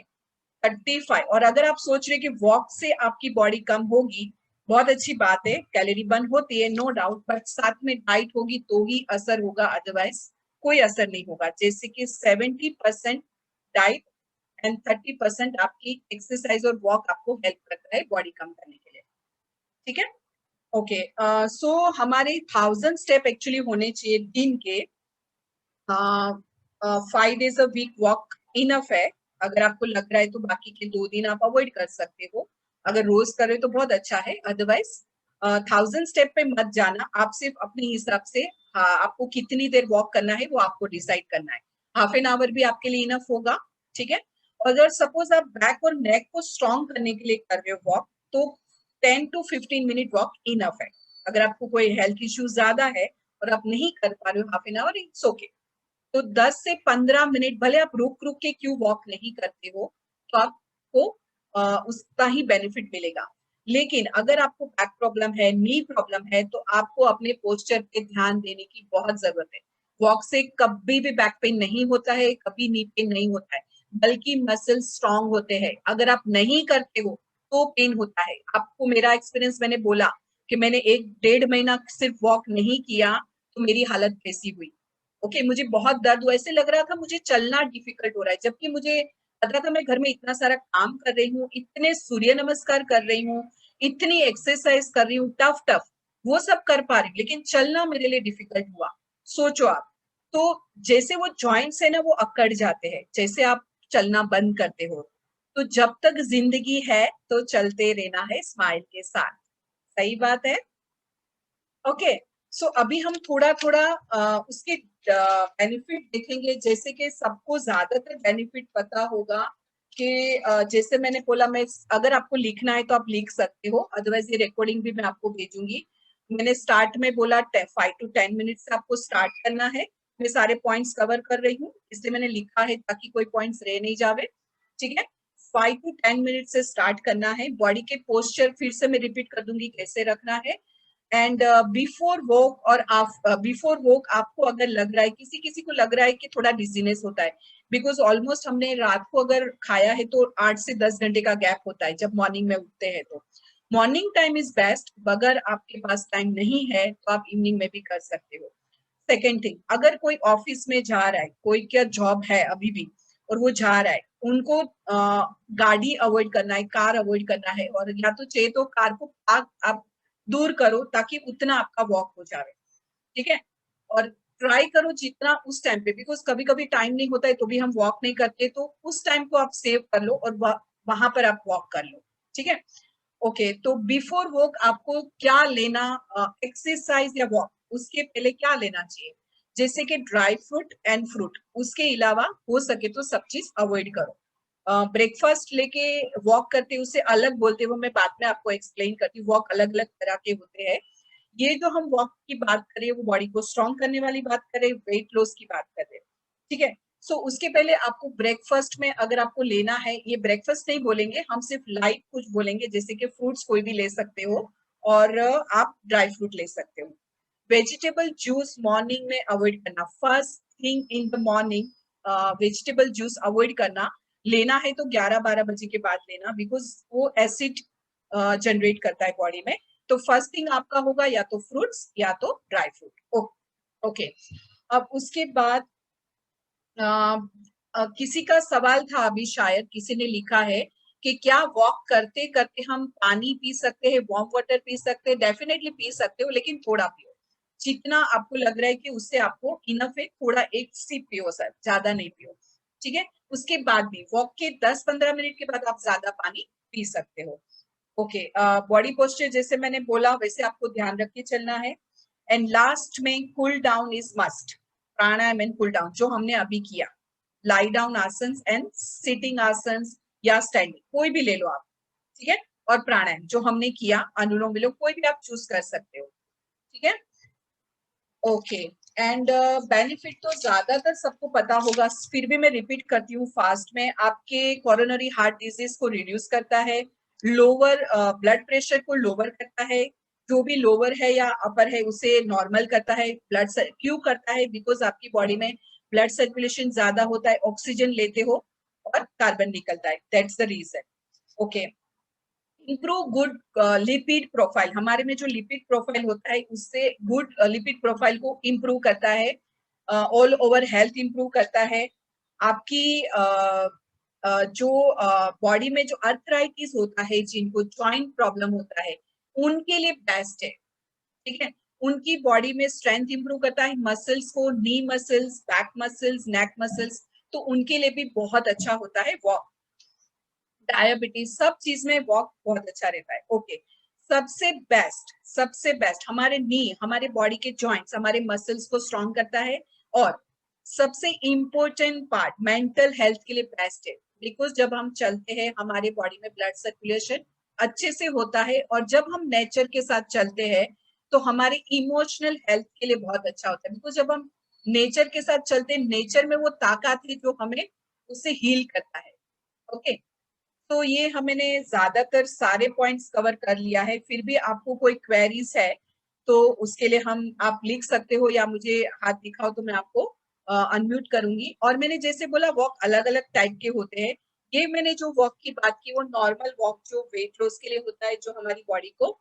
35। और अगर आप सोच रहे कि वॉक से आपकी बॉडी कम होगी, बहुत अच्छी बात है, कैलोरी बर्न होती है, नो डाउट, बट साथ में डाइट होगी तो ही असर होगा, अदरवाइज कोई असर नहीं होगा। जैसे कि 70% डाइट, एंड 30% आपकी एक्सरसाइज और वॉक आपको हेल्प करता है बॉडी कम करने के लिए, ठीक है। ओके, सो हमारे 1000 स्टेप एक्चुअली होने चाहिए दिन के। 5 days a week walk enough है। अगर आपको लग रहा है तो बाकी के 2 दिन आप अवॉइड कर सकते हो। अगर रोज करें तो बहुत अच्छा है, अदरवाइज 1000 स्टेप पे मत जाना। आप सिर्फ अपने हिसाब से आपको कितनी देर वॉक करना है वो आपको डिसाइड करना है। हाफ एन आवर भी आपके लिए इनफ होगा, ठीक है। अगर सपोज आप बैक और नेक को स्ट्रॉन्ग करने के लिए कर रहे हो वॉक, तो 10 to 15 मिनट वॉक इनफ है। अगर आपको कोई हेल्थ इश्यू ज्यादा है और आप नहीं कर पा रहे हो half an hour, it's okay. तो 10 से 15 मिनट भले आप रुक रुक के क्यों वॉक नहीं करते हो, तो आपको उसका ही बेनिफिट मिलेगा। लेकिन अगर आपको बैक प्रॉब्लम है, नी प्रॉब्लम है, तो आपको अपने पोस्चर पे ध्यान देने की बहुत जरूरत है। वॉक से कभी भी बैक पेन नहीं होता है, कभी नी पेन नहीं होता है, बल्कि मसल स्ट्रांग होते हैं। अगर आप नहीं करते हो तो पेन होता है। आपको मेरा एक्सपीरियंस मैंने बोला कि मैंने 1-1.5 महीना सिर्फ वॉक नहीं किया तो मेरी हालत कैसी हुई। ओके, मुझे बहुत दर्द हुआ, ऐसे लग रहा था मुझे चलना डिफिकल्ट हो रहा है, जबकि मुझे पता था मैं घर में इतना सारा काम कर रही हूँ, इतने सूर्य नमस्कार कर रही हूँ, इतनी एक्सरसाइज कर रही हूँ, टफ टफ वो सब कर पा रही हूँ, लेकिन चलना मेरे लिए डिफिकल्ट हुआ। सोचो आप, तो जैसे वो जॉइंट्स है ना वो अकड़ जाते हैं जैसे आप चलना बंद करते हो। तो जब तक जिंदगी है तो चलते रहना है स्माइल के साथ। सही बात है। ओके, सो अभी हम थोड़ा थोड़ा उसके बेनिफिट देखेंगे। जैसे कि सबको ज्यादातर बेनिफिट पता होगा कि जैसे मैंने बोला, मैं अगर आपको लिखना है तो आप लिख सकते हो, अदरवाइज ये रिकॉर्डिंग भी मैं आपको भेजूंगी। मैंने स्टार्ट में बोला 5 to 10 मिनट से आपको स्टार्ट करना है। मैं सारे पॉइंट्स कवर कर रही हूँ, इसलिए मैंने लिखा है ताकि कोई पॉइंट्स रह नहीं जावे, ठीक है। 5 to 10 मिनट से स्टार्ट करना है। बॉडी के पोस्चर फिर से मैं रिपीट कर दूंगी कैसे रखना है। एंड बिफोर वॉक और बिफोर वॉक आपको अगर लग रहा है, किसी किसी को लग रहा है कि थोड़ा डिजीनेस होता है, बिकॉज ऑलमोस्ट हमने रात को अगर खाया है तो 8 से 10 घंटे का गैप होता है जब मॉर्निंग में उठते हैं। तो मॉर्निंग टाइम इज बेस्ट। अगर आपके पास टाइम नहीं है तो आप इवनिंग में भी कर सकते हो। सेकेंड थिंग, अगर कोई ऑफिस में जा रहा है, कोई क्या जॉब है अभी भी और वो जा रहा है, उनको गाड़ी अवॉइड करना है, कार अवॉइड करना है, और या तो चाहिए तो कार को आप दूर करो ताकि उतना आपका वॉक हो जाए, ठीक है। और ट्राई करो जितना उस टाइम पे, बिकॉज कभी कभी टाइम नहीं होता है तो भी हम वॉक नहीं करते, तो उस टाइम को आप सेव कर लो और वहां पर आप वॉक कर लो, ठीक है। ओके, तो बिफोर वॉक आपको क्या लेना, एक्सरसाइज या वॉक उसके पहले क्या लेना चाहिए, जैसे कि ड्राई फ्रूट एंड फ्रूट। उसके अलावा हो सके तो सब चीज अवॉइड करो। ब्रेकफास्ट लेके वॉक करते हैं उसे अलग बोलते हैं, वो मैं बाद में आपको एक्सप्लेन करती हूँ। वॉक अलग अलग तरह के होते हैं। ये जो हम वॉक की बात करें वो बॉडी को स्ट्रॉन्ग करने वाली बात करें, वेट लॉस की बात करें, ठीक है। सो उसके पहले आपको ब्रेकफास्ट में अगर आपको लेना है, ये ब्रेकफास्ट नहीं बोलेंगे हम, सिर्फ लाइट कुछ बोलेंगे, जैसे कि फ्रूट्स कोई भी ले सकते हो और आप ड्राई फ्रूट ले सकते हो। वेजिटेबल जूस मॉर्निंग में अवॉइड करना, first thing in the morning vegetable juice avoid करना। लेना है तो 11-12 बजे के बाद लेना, बिकॉज वो एसिड जनरेट करता है बॉडी में। तो फर्स्ट थिंग आपका होगा या तो फ्रूट्स या तो ड्राई फ्रूट। ओके, अब उसके बाद किसी का सवाल था अभी, शायद किसी ने लिखा है कि क्या वॉक करते करते हम पानी पी सकते हैं, वार्म वाटर पी सकते हैं। डेफिनेटली पी सकते हो, लेकिन थोड़ा पियो, जितना आपको लग रहा है कि उससे आपको इनफ है, थोड़ा एक सिप पियो सर, ज्यादा नहीं पियो, ठीक है। उसके बाद भी वॉक के 10-15 मिनट के बाद आप ज्यादा पानी पी सकते हो। ओके, बॉडी पोस्चर जैसे मैंने बोला वैसे आपको ध्यान रख के चलना है। एंड लास्ट में cool down is must. Pranayama and cool down जो हमने अभी किया, लाई डाउन आसन एंड सिटिंग आसन या स्टैंडिंग, कोई भी ले लो आप, ठीक है। और प्राणायाम जो हमने किया, अनुलोम विलोम, कोई भी आप चूज कर सकते हो, ठीक है। ओके, एंड बेनिफिट तो ज्यादातर सबको पता होगा, फिर भी मैं रिपीट करती हूँ फास्ट में। आपके कोरोनरी हार्ट डिजीज को रिड्यूस करता है, लोअर ब्लड प्रेशर को लोअर करता है, जो भी लोअर है या अपर है उसे नॉर्मल करता है। ब्लड क्यों करता है, बिकॉज आपकी बॉडी में ब्लड सर्कुलेशन ज्यादा होता है, ऑक्सीजन लेते हो और कार्बन निकलता है, that's the reason. Okay, improve good lipid profile, हमारे में जो लिपिड प्रोफाइल होता है उससे गुड लिपिड प्रोफाइल को इंप्रूव करता है। ऑल ओवर हेल्थ इंप्रूव करता है। आपकी जो बॉडी में जो अर्थराइटिस होता है, जिनको जॉइंट प्रॉब्लम होता है, उनके लिए बेस्ट है। ठीक है, उनकी बॉडी में स्ट्रेंथ इंप्रूव करता है, मसल्स को, नी मसल्स, बैक मसल्स, नेक मसल्स, तो उनके लिए भी बहुत अच्छा होता है वॉक। डायबिटीज सब चीज में वॉक बहुत अच्छा रहता है। ओके, सबसे बेस्ट हमारे नी, हमारे बॉडी के जॉइंट्स, हमारे मसल्स को स्ट्रॉन्ग करता है। और सबसे इम्पोर्टेंट पार्ट मेंटल हेल्थ के लिए बेस्ट है, बिकॉज जब हम चलते हैं हमारे बॉडी में ब्लड सर्कुलेशन अच्छे से होता है, और जब हम नेचर के साथ चलते हैं तो हमारे इमोशनल हेल्थ के लिए बहुत अच्छा होता है। बिकॉज जब हम नेचर के साथ चलते हैं, नेचर में वो ताकत है जो हमें उससे हील करता है। ओके, तो ये हमने ज्यादातर सारे पॉइंट्स कवर कर लिया है। फिर भी आपको कोई क्वेरीज है तो उसके लिए हम आप लिख सकते हो, या मुझे हाथ दिखाओ तो मैं आपको अनम्यूट करूंगी। और मैंने जैसे बोला वॉक अलग अलग टाइप के होते हैं। ये मैंने जो वॉक की बात की वो नॉर्मल वॉक जो वेट लॉस के लिए होता है, जो हमारी बॉडी को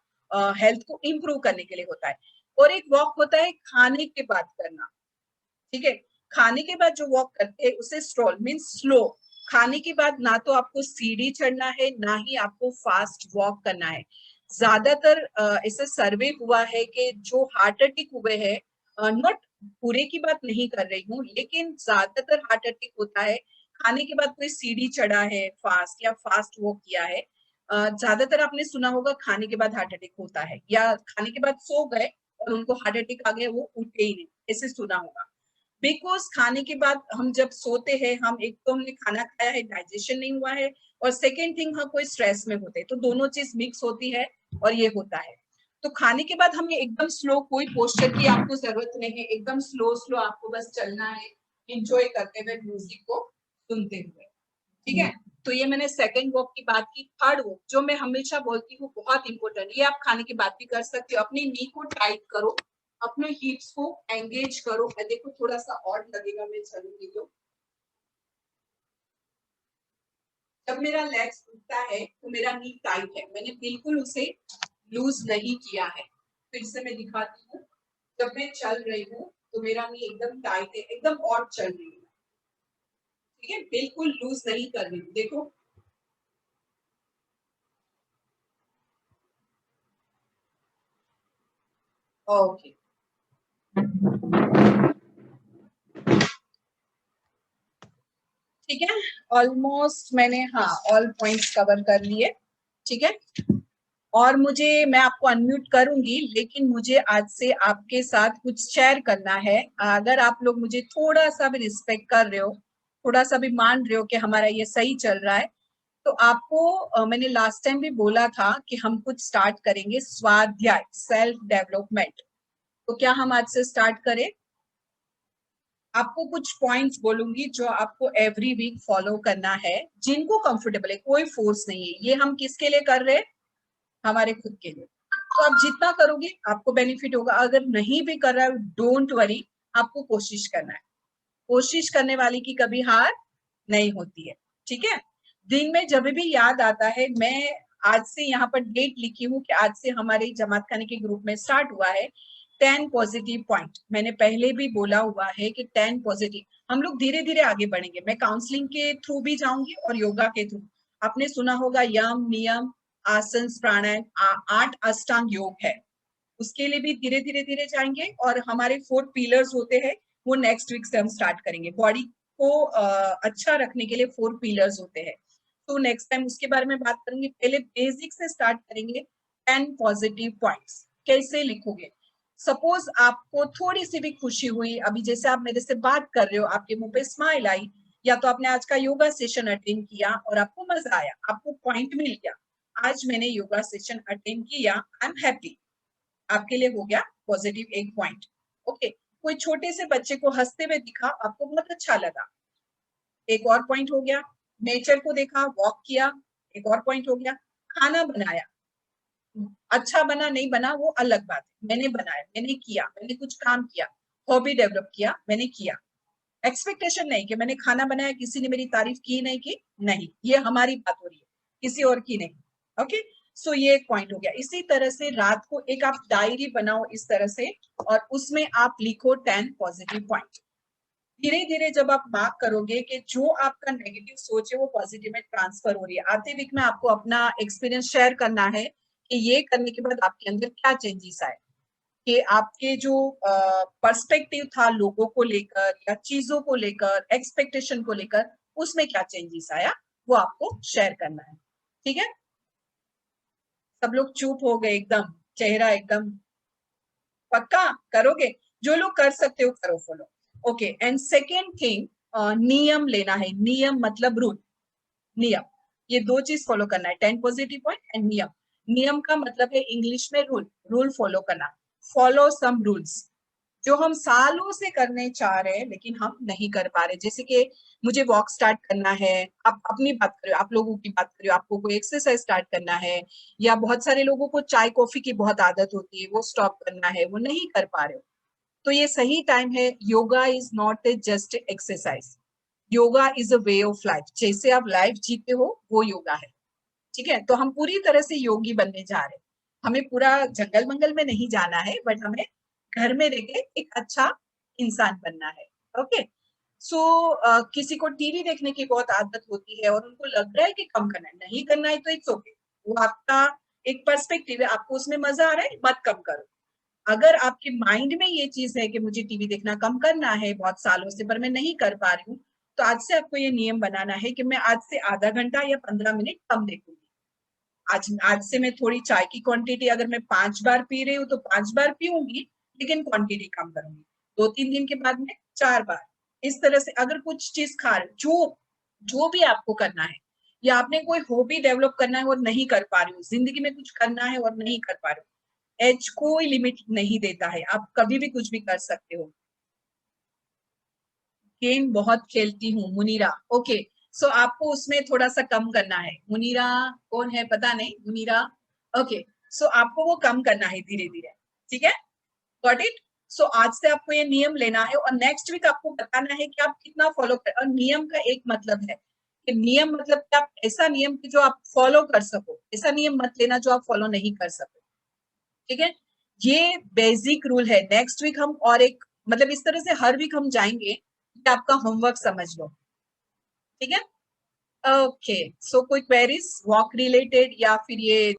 हेल्थ को इम्प्रूव करने के लिए होता है। और एक वॉक होता है खाने के बाद करना। ठीक है, खाने के बाद जो वॉक करते हैं उसे स्ट्रोल मीन्स स्लो। खाने के बाद ना तो आपको सीढ़ी चढ़ना है, ना ही आपको फास्ट वॉक करना है। ज्यादातर ऐसे सर्वे हुआ है कि जो हार्ट अटैक हुए हैं, नॉट पूरे की बात नहीं कर रही हूँ, लेकिन ज्यादातर हार्ट अटैक होता है खाने के बाद कोई सीढ़ी चढ़ा है फास्ट, या फास्ट वॉक किया है। ज्यादातर आपने सुना होगा खाने के बाद हार्ट अटैक होता है, या खाने के बाद सो गए और उनको हार्ट अटैक आ गया, वो उठे ही नहीं, ऐसे सुना होगा। बिकॉज खाने के बाद हम जब सोते हैं, हम एक तो हमने खाना खाया है, डाइजेशन नहीं हुआ है, और सेकेंड थिंग हम कोई स्ट्रेस में होते हैं, तो दोनों चीज मिक्स होती है और ये होता है। तो खाने के बाद हमें एकदम स्लो, कोई पोस्चर की आपको जरूरत नहीं है, एकदम स्लो स्लो आपको बस चलना है, इंजॉय करते हुए म्यूजिक को सुनते हुए। ठीक है, तो ये मैंने सेकंड वॉक की बात की। थर्ड वॉक जो मैं हमेशा बोलती हूँ बहुत इंपॉर्टेंट, ये आप खाने के बाद भी कर सकते हो। अपनी नी को टाइट करो, अपने हिप्स को एंगेज करो। देखो थोड़ा सा और लगेगा मैं चलूंगी तो। जब मेरा लेग्स उठता है तो मेरा नी टाइट है, मैंने बिल्कुल उसे लूज नहीं किया है। फिर से मैं दिखाती हूँ, जब मैं चल रही हूँ तो मेरा नी एकदम टाइट है, एकदम और चल रही हूँ। ठीक है, बिल्कुल लूज नहीं कर रही हूँ, देखो। ओके, ठीक है, ऑलमोस्ट मैंने हाँ ऑल पॉइंट्स कवर कर लिए। ठीक है, और मैं आपको अनम्यूट करूंगी, लेकिन मुझे आज से आपके साथ कुछ शेयर करना है। अगर आप लोग मुझे थोड़ा सा भी रिस्पेक्ट कर रहे हो, थोड़ा सा भी मान रहे हो कि हमारा ये सही चल रहा है, तो आपको मैंने लास्ट टाइम भी बोला था कि हम कुछ स्टार्ट करेंगे, स्वाध्याय, सेल्फ डेवलपमेंट। तो क्या हम आज से स्टार्ट करें? आपको कुछ पॉइंट्स बोलूंगी जो आपको एवरी वीक फॉलो करना है, जिनको कंफर्टेबल है, कोई फोर्स नहीं है। ये हम किसके लिए कर रहे हैं? हमारे खुद के लिए। तो आप जितना करोगे आपको बेनिफिट होगा, अगर नहीं भी कर रहा है डोंट वरी, आपको कोशिश करना है। कोशिश करने वाली की कभी हार नहीं होती है। ठीक है, दिन में जब भी याद आता है, मैं आज से यहाँ पर डेट लिखी हूँ कि आज से हमारे जमात खाने के ग्रुप में स्टार्ट हुआ है 10 पॉजिटिव पॉइंट। मैंने पहले भी बोला हुआ है कि 10 पॉजिटिव, हम लोग धीरे धीरे आगे बढ़ेंगे। मैं काउंसलिंग के थ्रू भी जाऊंगी और योगा के थ्रू। आपने सुना होगा यम, नियम, आसन, प्राणायाम, 8 अष्टांग योग है, उसके लिए भी धीरे धीरे धीरे जाएंगे। और हमारे 4 पिलर्स होते हैं, वो नेक्स्ट वीक से हम स्टार्ट करेंगे। बॉडी को अच्छा रखने के लिए 4 पिलर्स होते हैं, तो नेक्स्ट टाइम उसके बारे में बात करेंगे। पहले बेसिक से स्टार्ट करेंगे। 10 पॉजिटिव पॉइंट्स कैसे लिखोगे? सपोज आपको थोड़ी सी भी खुशी हुई, अभी जैसे आप मेरे से बात कर रहे हो, आपके मुंह पे स्माइल आई, या तो आपने आज का योगा सेशन अटेंड किया और आपको मजा आया, आपको पॉइंट मिल गया, आज मैंने योगा सेशन अटेंड किया, आई एम हैप्पी, आपके लिए हो गया पॉजिटिव एक पॉइंट। ओके, कोई छोटे से बच्चे को हंसते हुए दिखा, आपको बहुत अच्छा लगा, एक और पॉइंट हो गया। नेचर को देखा, वॉक किया, एक और पॉइंट हो गया। खाना बनाया, अच्छा बना नहीं बना वो अलग बात है, मैंने बनाया, मैंने किया, मैंने कुछ काम किया, हॉबी डेवलप किया, मैंने किया। एक्सपेक्टेशन नहीं कि मैंने खाना बनाया, किसी ने मेरी तारीफ की नहीं की, नहीं, ये हमारी बात हो रही है, किसी और की नहीं। ओके, सो ये एक पॉइंट हो गया। इसी तरह से रात को एक आप डायरी बनाओ इस तरह से, और उसमें आप लिखो 10 पॉजिटिव पॉइंट। धीरे धीरे जब आप मार्क करोगे कि जो आपका नेगेटिव सोच है वो पॉजिटिव में ट्रांसफर हो रही है। आते वीक में आपको अपना एक्सपीरियंस शेयर करना है कि ये करने के बाद आपके अंदर क्या चेंजेस आए, कि आपके जो पर्सपेक्टिव था लोगों को लेकर या चीजों को लेकर, एक्सपेक्टेशन को लेकर, उसमें क्या चेंजेस आया, वो आपको शेयर करना है। ठीक है, सब लोग चुप हो गए एकदम, चेहरा एकदम। पक्का करोगे? जो लोग कर सकते हो करो follow. Okay, and second thing, नियम लेना है। नियम मतलब रूल, नियम, ये दो चीज फॉलो करना है, 10 पॉजिटिव पॉइंट एंड नियम। नियम का मतलब है इंग्लिश में रूल, रूल फॉलो करना। फॉलो सम रूल्स जो हम सालों से करने चाह रहे हैं लेकिन हम नहीं कर पा रहे। जैसे कि मुझे वॉक स्टार्ट करना है, आप अपनी बात करो, आप लोगों की बात करो, आपको कोई एक्सरसाइज स्टार्ट करना है, या बहुत सारे लोगों को चाय कॉफी की बहुत आदत होती है, वो स्टॉप करना है, वो नहीं कर पा रहे हो, तो ये सही टाइम है। Yoga is not a just exercise, yoga is a way of life. जैसे आप लाइफ जीते हो वो योगा है। ठीक है, तो हम पूरी तरह से योगी बनने जा रहे हैं। हमें पूरा जंगल मंगल में नहीं जाना है, बट हमें घर में रह के एक अच्छा इंसान बनना है। ओके, सो किसी को टीवी देखने की बहुत आदत होती है और उनको लग रहा है कि कम करना है, नहीं करना है तो इट्स ओके, वो आपका एक पर्सपेक्टिव है, आपको उसमें मजा आ रहा है, मत कम करो। अगर आपके माइंड में ये चीज है कि मुझे टीवी देखना कम करना है बहुत सालों से पर मैं नहीं कर पा रही हूँ, तो आज से आपको ये नियम बनाना है कि मैं आज से आधा घंटा या 15 मिनट कम देखूंगी। आज आज से मैं थोड़ी चाय की क्वांटिटी, अगर मैं 5 बार पी रही हूँ तो 5 बार पीऊंगी, लेकिन क्वांटिटी कम करूंगी। 2-3 दिन के बाद में 4 बार। इस तरह से अगर कुछ चीज खा रहे, जो जो भी आपको करना है, या आपने कोई हॉबी डेवलप करना है और नहीं कर पा रही हूँ, जिंदगी में कुछ करना है और नहीं कर पा रही हूँ, एज कोई लिमिट नहीं देता है, आप कभी भी कुछ भी कर सकते हो। गेम बहुत खेलती हूँ मुनीरा। ओके, सो आपको उसमें थोड़ा सा कम करना है। मुनीरा कौन है पता नहीं, मुनीरा। ओके, सो आपको वो कम करना है धीरे धीरे। ठीक है, गॉट इट। सो आज से आपको ये नियम लेना है और नेक्स्ट वीक आपको बताना है कि आप कितना फॉलो कर। और नियम का एक मतलब है कि नियम मतलब कि आप ऐसा नियम कि जो आप फॉलो कर सको, ऐसा नियम मत लेना जो आप फॉलो नहीं कर सको। ठीक है, ये बेसिक रूल है। नेक्स्ट वीक हम और एक, मतलब इस तरह से हर वीक हम जाएंगे कि आपका होमवर्क समझ लो। ठीक है, ओके, सो कोई क्वेरीज वॉक रिलेटेड या फिर ये